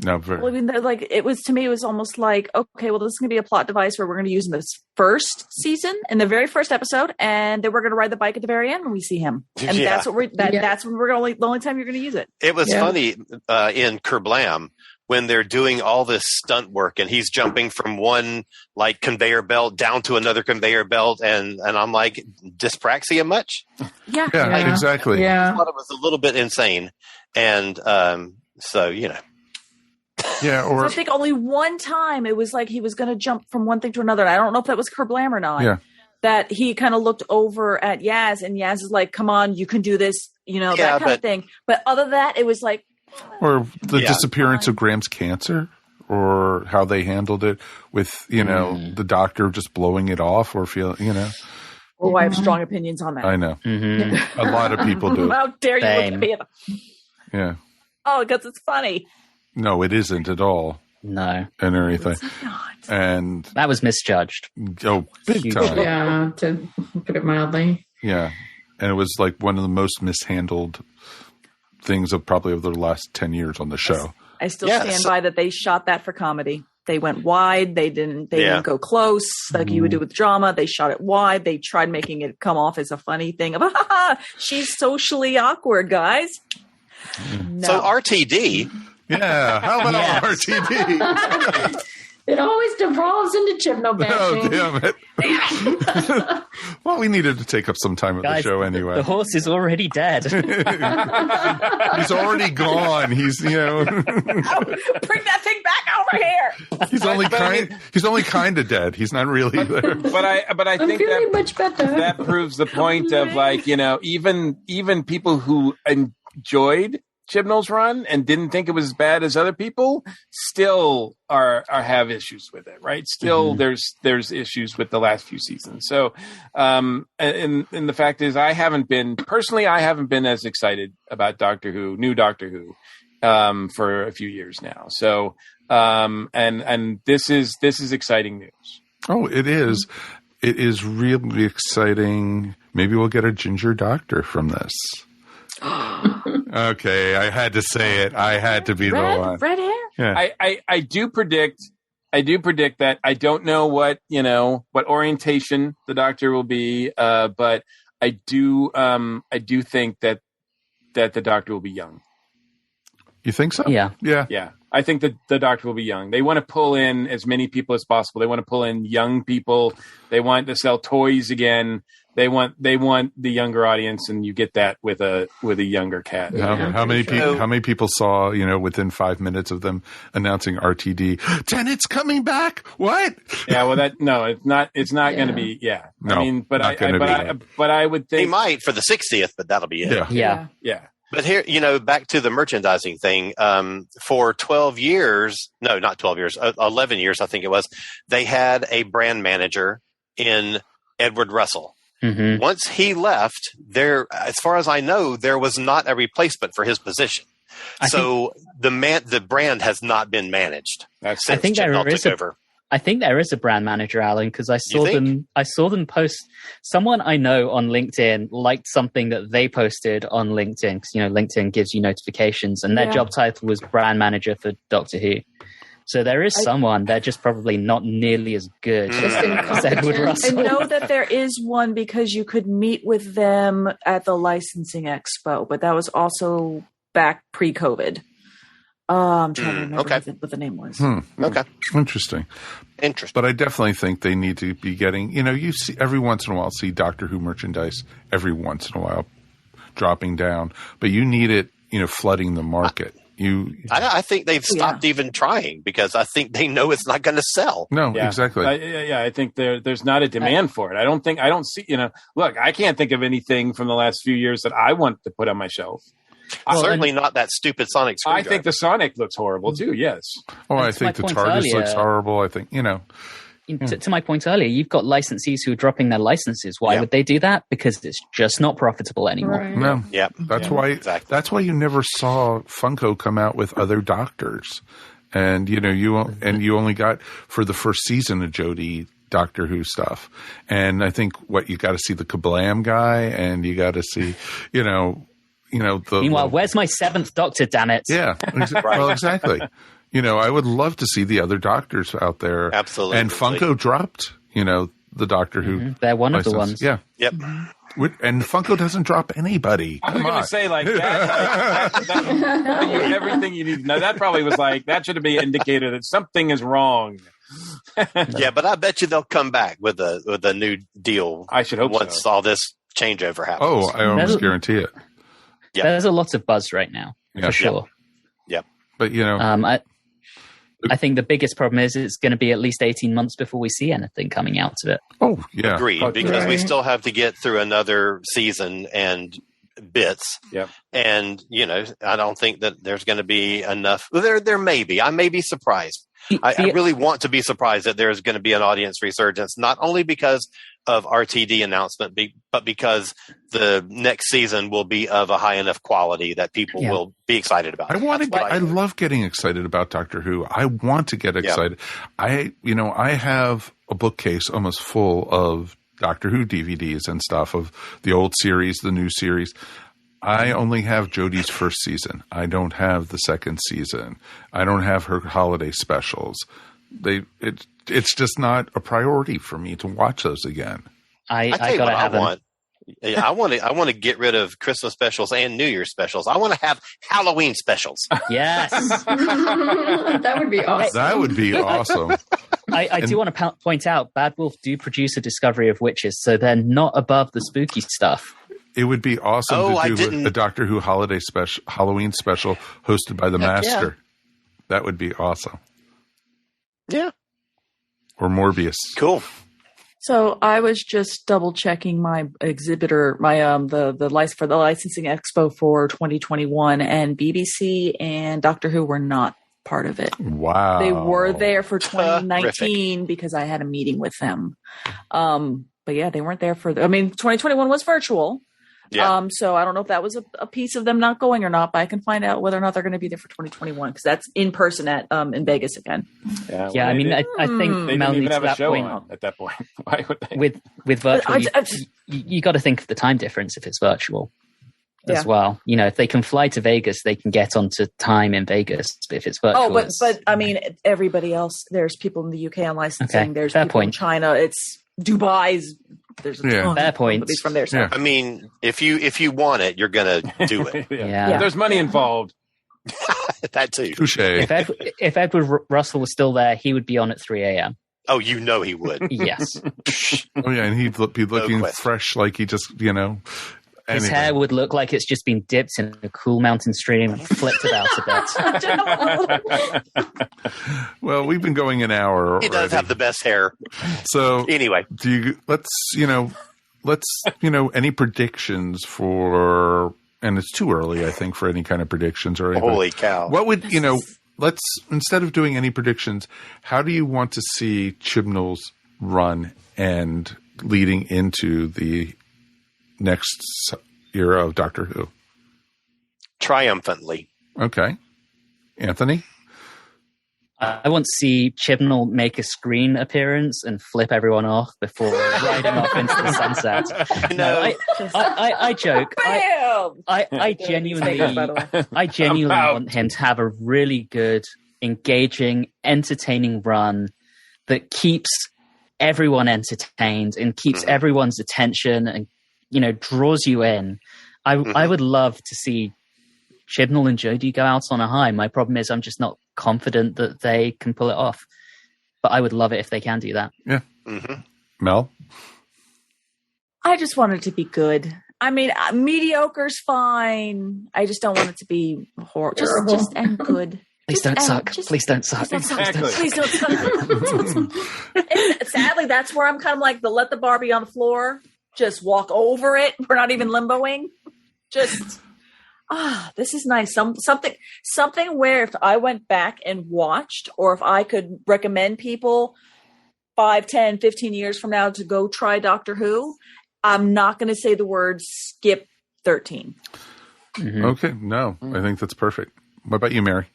No, very. Well, I mean, it was, to me, it was almost like, okay, well, this is going to be a plot device where we're going to use in this first season, in the very first episode, and then we're going to ride the bike at the very end when we see him. And that's what that's when the only time you're going to use it. It was funny in Kerblam when they're doing all this stunt work and he's jumping from one conveyor belt down to another conveyor belt. And I'm like, dyspraxia much? Yeah, exactly. Yeah. I thought it was a little bit insane. And Yeah, or I think only one time it was like he was going to jump from one thing to another. I don't know if that was Kerblam or not. Yeah. That he kind of looked over at Yaz, and Yaz is like, "Come on, you can do this," that kind of thing. But other than that, it was like, or the disappearance of Graham's cancer, or how they handled it with the doctor just blowing it off, or Oh, I have strong opinions on that. I know. Mm-hmm. A lot of people do. How dare you look at me? Yeah. Oh, because it's funny. No, it isn't at all. No. And everything. And that was misjudged. Oh, big time. Yeah, to put it mildly. Yeah. And it was like one of the most mishandled things of the last 10 years on the show. I still stand by that they shot that for comedy. They went wide. They didn't go close like you would do with drama. They shot it wide. They tried making it come off as a funny thing of, she's socially awkward, guys. No. So RTD. Yeah, how about RTD? It always devolves into Chibnall bashing. Oh, damn it. Well, we needed to take up some time of the show anyway. The horse is already dead. He's already gone. He's, bring that thing back over here. He's only kind of dead. He's not really there. But I think that proves the point of even people who enjoyed Chibnall's run and didn't think it was as bad as other people, still are have issues with it, right? Still, there's issues with the last few seasons. So, and the fact is, I haven't been as excited about new Doctor Who, for a few years now. So, and this is exciting news. Oh, it is. It is really exciting. Maybe we'll get a ginger doctor from this. Okay, I had to say it. I had to be the one. Red hair. Yeah. I do predict that I don't know what orientation the Doctor will be, but I do think that the Doctor will be young. You think so? Yeah. I think that the Doctor will be young. They want to pull in as many people as possible. They want to pull in young people. They want to sell toys again. They want the younger audience, and you get that with a younger cat. How many people saw, within 5 minutes of them announcing RTD, Tennant's coming back? What? Yeah, well, it's not going to be. Yeah, no, I mean, but I would think he might for the 60th, but that'll be it. Yeah. But here, back to the merchandising thing, for 12 years, no, not 12 years, 11 years, I think it was, they had a brand manager in Edward Russell. Mm-hmm. Once he left, as far as I know, there was not a replacement for his position. The brand has not been managed since Chibnall took over. I think there is a brand manager, Alan, because I saw them post. Someone I know on LinkedIn liked something that they posted on LinkedIn, because LinkedIn gives you notifications, and their job title was brand manager for Doctor Who. So there is someone. They're just probably not nearly as good as Edward Russell. I know that there is one because you could meet with them at the licensing expo, but that was also back pre-COVID. I'm trying to remember what the name was. Okay. Interesting. But I definitely think they need to be getting, you see every once in a while, see Doctor Who merchandise every once in a while dropping down, but you need it, flooding the market. I think they've stopped even trying because I think they know it's not going to sell. No, exactly. I think there's not a demand for it. I don't see, look, I can't think of anything from the last few years that I want to put on my shelf. Certainly not that stupid Sonic screwdriver. I think the Sonic looks horrible too. Yes. Oh, I think the TARDIS looks horrible. I think To my point earlier, you've got licensees who are dropping their licenses. Why would they do that? Because it's just not profitable anymore. Right. No. Yeah. That's why. Exactly. That's why you never saw Funko come out with other Doctors, and you only got for the first season of Jodie Doctor Who stuff. And I think you got to see the Kablam guy, and you got to see, Meanwhile, where's my 7th Doctor? Damn it! Yeah. Well, exactly. I would love to see the other Doctors out there. Absolutely. And Funko dropped, the Doctor Who. They're one of the ones. Yeah. Yep. And Funko doesn't drop anybody. I was going to say that everything you need to know. That probably was that should have been an indicator that something is wrong. Yeah, but I bet you they'll come back with a new deal. I should hope once all this changeover happens. Oh, I almost guarantee it. Yep. There's a lot of buzz right now, for sure. Yep. But I think the biggest problem is it's going to be at least 18 months before we see anything coming out of it. Oh, yeah. Agreed, because we still have to get through another season and bits. Yep. And, I don't think that there's going to be enough. There may be. I may be surprised. I really want to be surprised that there's going to be an audience resurgence, not only because of RTD announcement, but because the next season will be of a high enough quality that people will be excited about. I love getting excited about Doctor Who. I want to get excited. I have a bookcase almost full of Doctor Who DVDs and stuff of the old series, the new series. I only have Jodie's first season. I don't have the second season. I don't have her holiday specials. It's just not a priority for me to watch those again. I want to get rid of Christmas specials and New Year's specials. I want to have Halloween specials. Yes. That would be awesome. That would be awesome. I do want to point out, Bad Wolf do produce a Discovery of Witches, so they're not above the spooky stuff. It would be awesome to do a Doctor Who holiday special, Halloween special hosted by the Master. Yeah. That would be awesome. Yeah. Or Morbius. Cool. So I was just double checking my exhibitor, my the license for the licensing expo for 2021, and BBC and Doctor Who were not part of it. Wow. They were there for 2019 because I had a meeting with them. But yeah, they weren't there for 2021 was virtual. Yeah. So I don't know if that was a piece of them not going or not, but I can find out whether or not they're going to be there for 2021 because that's in person in Vegas again. Yeah, well, I mean, I think they Melanie, didn't even have a show point, on at that point. Why would they? With virtual, you got to think of the time difference if it's virtual as well. You know, if they can fly to Vegas, they can get onto time in Vegas. But if it's virtual, but I mean, everybody else. There's people in the UK on licensing. Okay, there's fair people in point. China. It's Dubai's. There's a ton fair of point. companies from there. So. I mean, if you want it, you're gonna do it. Yeah. There's money involved. That too. Touche. If Edward Russell was still there, he would be on at 3 a.m. Oh, you know he would. Yes. Oh yeah, and he'd be looking fresh, like he just His hair would look like it's just been dipped in a cool mountain stream and flipped about a bit. Well, we've been going an hour. He does have the best hair. So anyway, let's any predictions for? And it's too early, I think, for any kind of predictions or anything. Holy cow! What would Let's instead of doing any predictions, how do you want to see Chibnall's run and leading into the next era of Doctor Who? Triumphantly. Okay. Anthony? I want to see Chibnall make a screen appearance and flip everyone off before riding off into the sunset. No, I joke. I genuinely want him to have a really good, engaging, entertaining run that keeps everyone entertained and keeps everyone's attention and draws you in. I would love to see Chibnall and Jodie go out on a high. My problem is I'm just not confident that they can pull it off. But I would love it if they can do that. Yeah. Mel? I just want it to be good. I mean, mediocre's fine. I just don't want it to be horrible. Just end good. Please don't suck. Please don't suck. Exactly. Please don't suck. And sadly, that's where I'm kind of like let the bar be on the floor. Just walk over it. We're not even limboing. Just... this is nice. Something where if I went back and watched, or if I could recommend people 5, 10, 15 years from now to go try Doctor Who, I'm not going to say the word skip 13. Okay. No, I think that's perfect. What about you, Mary?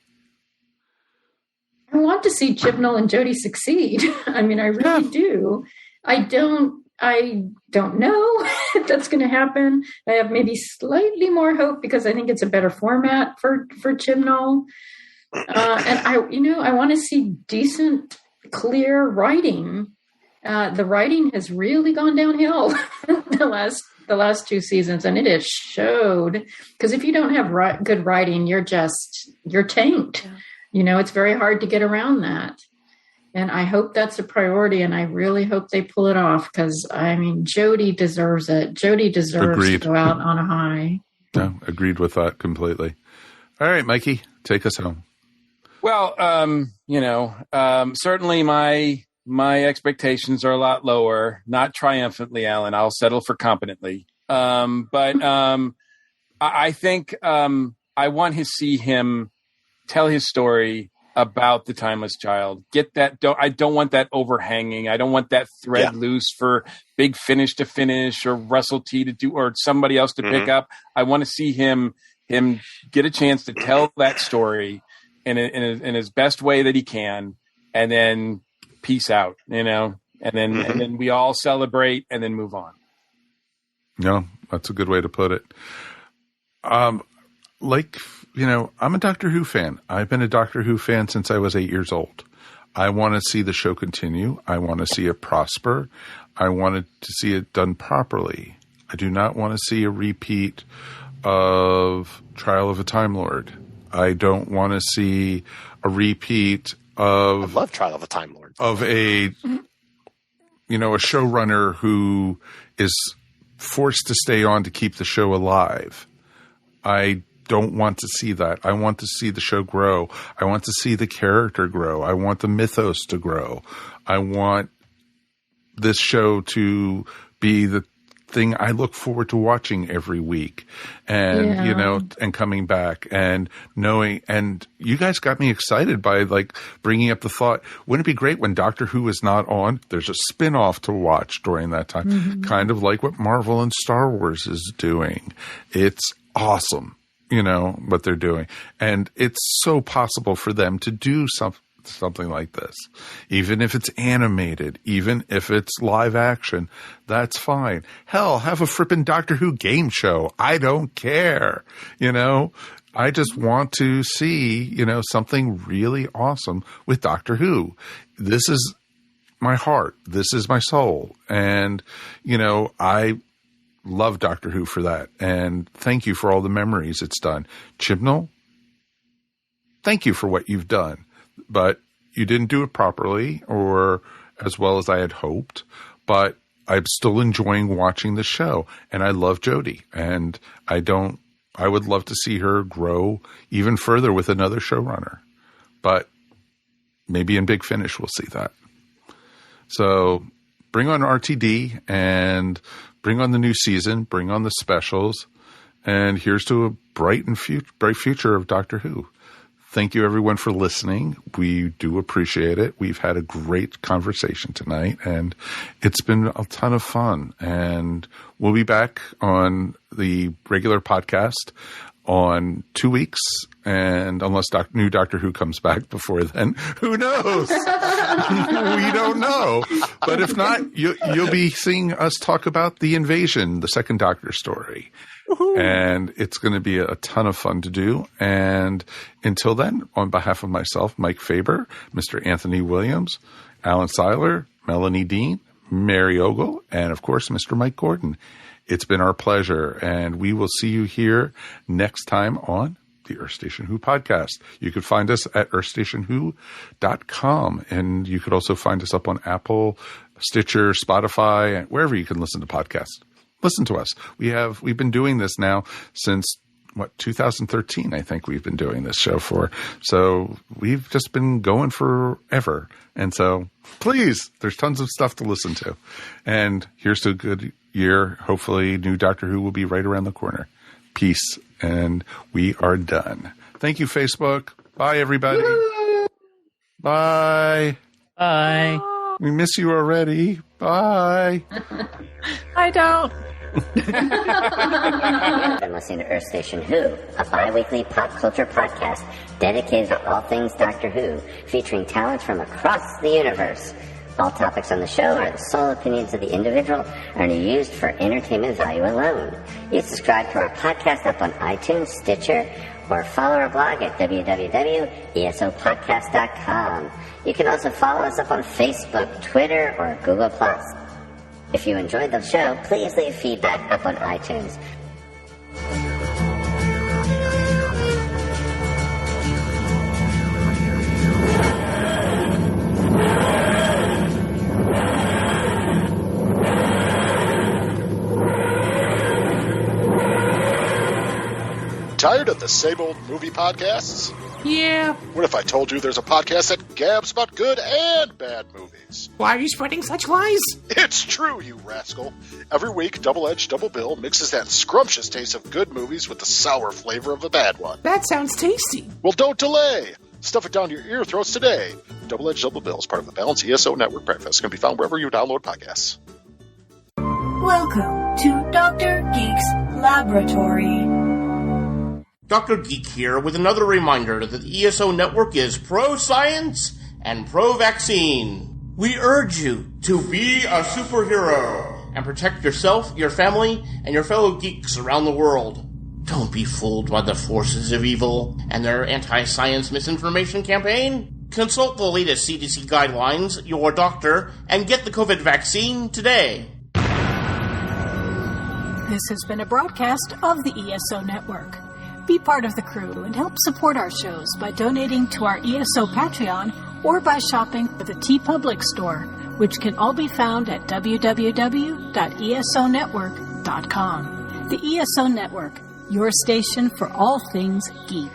I want to see Chibnall and Jodie succeed. I mean, I really do. I don't know if that's going to happen. I have maybe slightly more hope because I think it's a better format for Chibnall. And I want to see decent, clear writing. The writing has really gone downhill the last 2 seasons, and it has showed. Because if you don't have good writing, you're tanked. Yeah. It's very hard to get around that. And I hope that's a priority, and I really hope they pull it off because, I mean, Jodie deserves it. Jodie deserves to go out on a high. No, agreed with that completely. All right, Mikey, take us home. Well, certainly my expectations are a lot lower. Not triumphantly, Alan. I'll settle for competently. But I think I want to see him tell his story about the timeless child. Get that. I don't want that overhanging. I don't want that thread loose for Big Finish to finish or Russell T to do or somebody else to pick up. I want to see him get a chance to tell that story in his best way that he can, and then peace out. And then we all celebrate and then move on. No, that's a good way to put it. I'm a Doctor Who fan. I've been a Doctor Who fan since I was 8 years old. I want to see the show continue. I want to see it prosper. I wanted to see it done properly. I do not want to see a repeat of Trial of a Time Lord. I don't want to see a repeat of... I love Trial of a Time Lord. Of a showrunner who is forced to stay on to keep the show alive. I don't want to see that. I want to see the show grow. I want to see the character grow. I want the mythos to grow. I want this show to be the thing I look forward to watching every week, and and coming back and knowing, and you guys got me excited by like bringing up the thought, wouldn't it be great when Doctor Who is not on, there's a spin-off to watch during that time, kind of like what Marvel and Star Wars is doing. It's awesome, what they're doing, and it's so possible for them to do something like this, even if it's animated, even if it's live action, that's fine. Hell, have a frippin' Doctor Who game show. I don't care. I just want to see, something really awesome with Doctor Who. This is my heart. This is my soul. And, I love Doctor Who for that. And thank you for all the memories it's done. Chibnall, thank you for what you've done. But you didn't do it properly or as well as I had hoped. But I'm still enjoying watching the show. And I love Jodie. And I would love to see her grow even further with another showrunner. But maybe in Big Finish we'll see that. So bring on RTD and bring on the new season. Bring on the specials. And here's to a bright future of Doctor Who. Thank you, everyone, for listening. We do appreciate it. We've had a great conversation tonight, and it's been a ton of fun. And we'll be back on the regular podcast on 2 weeks, and unless new Doctor Who comes back before then, who knows? We don't know. But if not, you'll be seeing us talk about The Invasion, the second Doctor story. Woo-hoo. And it's going to be a ton of fun to do. And until then, on behalf of myself, Mike Faber, Mr. Anthony Williams, Alan Siler, Melanie Dean, Mary Ogle, and of course, Mr. Mike Gordon, it's been our pleasure. And we will see you here next time on the Earth Station Who podcast. You can find us at earthstationwho.com. And you could also find us up on Apple, Stitcher, Spotify, wherever you can listen to podcasts. Listen to us. We've been doing this now since 2013, I think we've been doing this show for. So we've just been going forever. And so please, there's tons of stuff to listen to. And here's to a good year. Hopefully new Doctor Who will be right around the corner. Peace. And we are done. Thank you, Facebook. Bye, everybody. Woo! Bye. Bye. We miss you already. Bye. I don't. You've been listening to Earth Station Who, a bi-weekly pop culture podcast dedicated to all things Doctor Who, featuring talents from across the universe. All topics on the show are the sole opinions of the individual and are used for entertainment value alone. You can subscribe to our podcast up on iTunes, Stitcher, or follow our blog at www.esopodcast.com. You can also follow us up on Facebook, Twitter, or Google+. If you enjoyed the show, please leave feedback up on iTunes. Tired of the same old movie podcasts? Yeah. What if I told you there's a podcast that gabs about good and bad movies? Why are you spreading such lies? It's true, you rascal. Every week, Double Edge Double Bill mixes that scrumptious taste of good movies with the sour flavor of a bad one. That sounds tasty. Well, don't delay. Stuff it down your ear throats today. Double Edge Double Bill is part of the Balance ESO Network breakfast. Can be found wherever you download podcasts. Welcome to Dr. Geek's Laboratory. Dr. Geek here with another reminder that the ESO Network is pro-science and pro-vaccine. We urge you to be a superhero and protect yourself, your family, and your fellow geeks around the world. Don't be fooled by the forces of evil and their anti-science misinformation campaign. Consult the latest CDC guidelines, your doctor, and get the COVID vaccine today. This has been a broadcast of the ESO Network. Be part of the crew and help support our shows by donating to our ESO Patreon or by shopping at the TeePublic store, which can all be found at www.esonetwork.com. The ESO Network, your station for all things geek.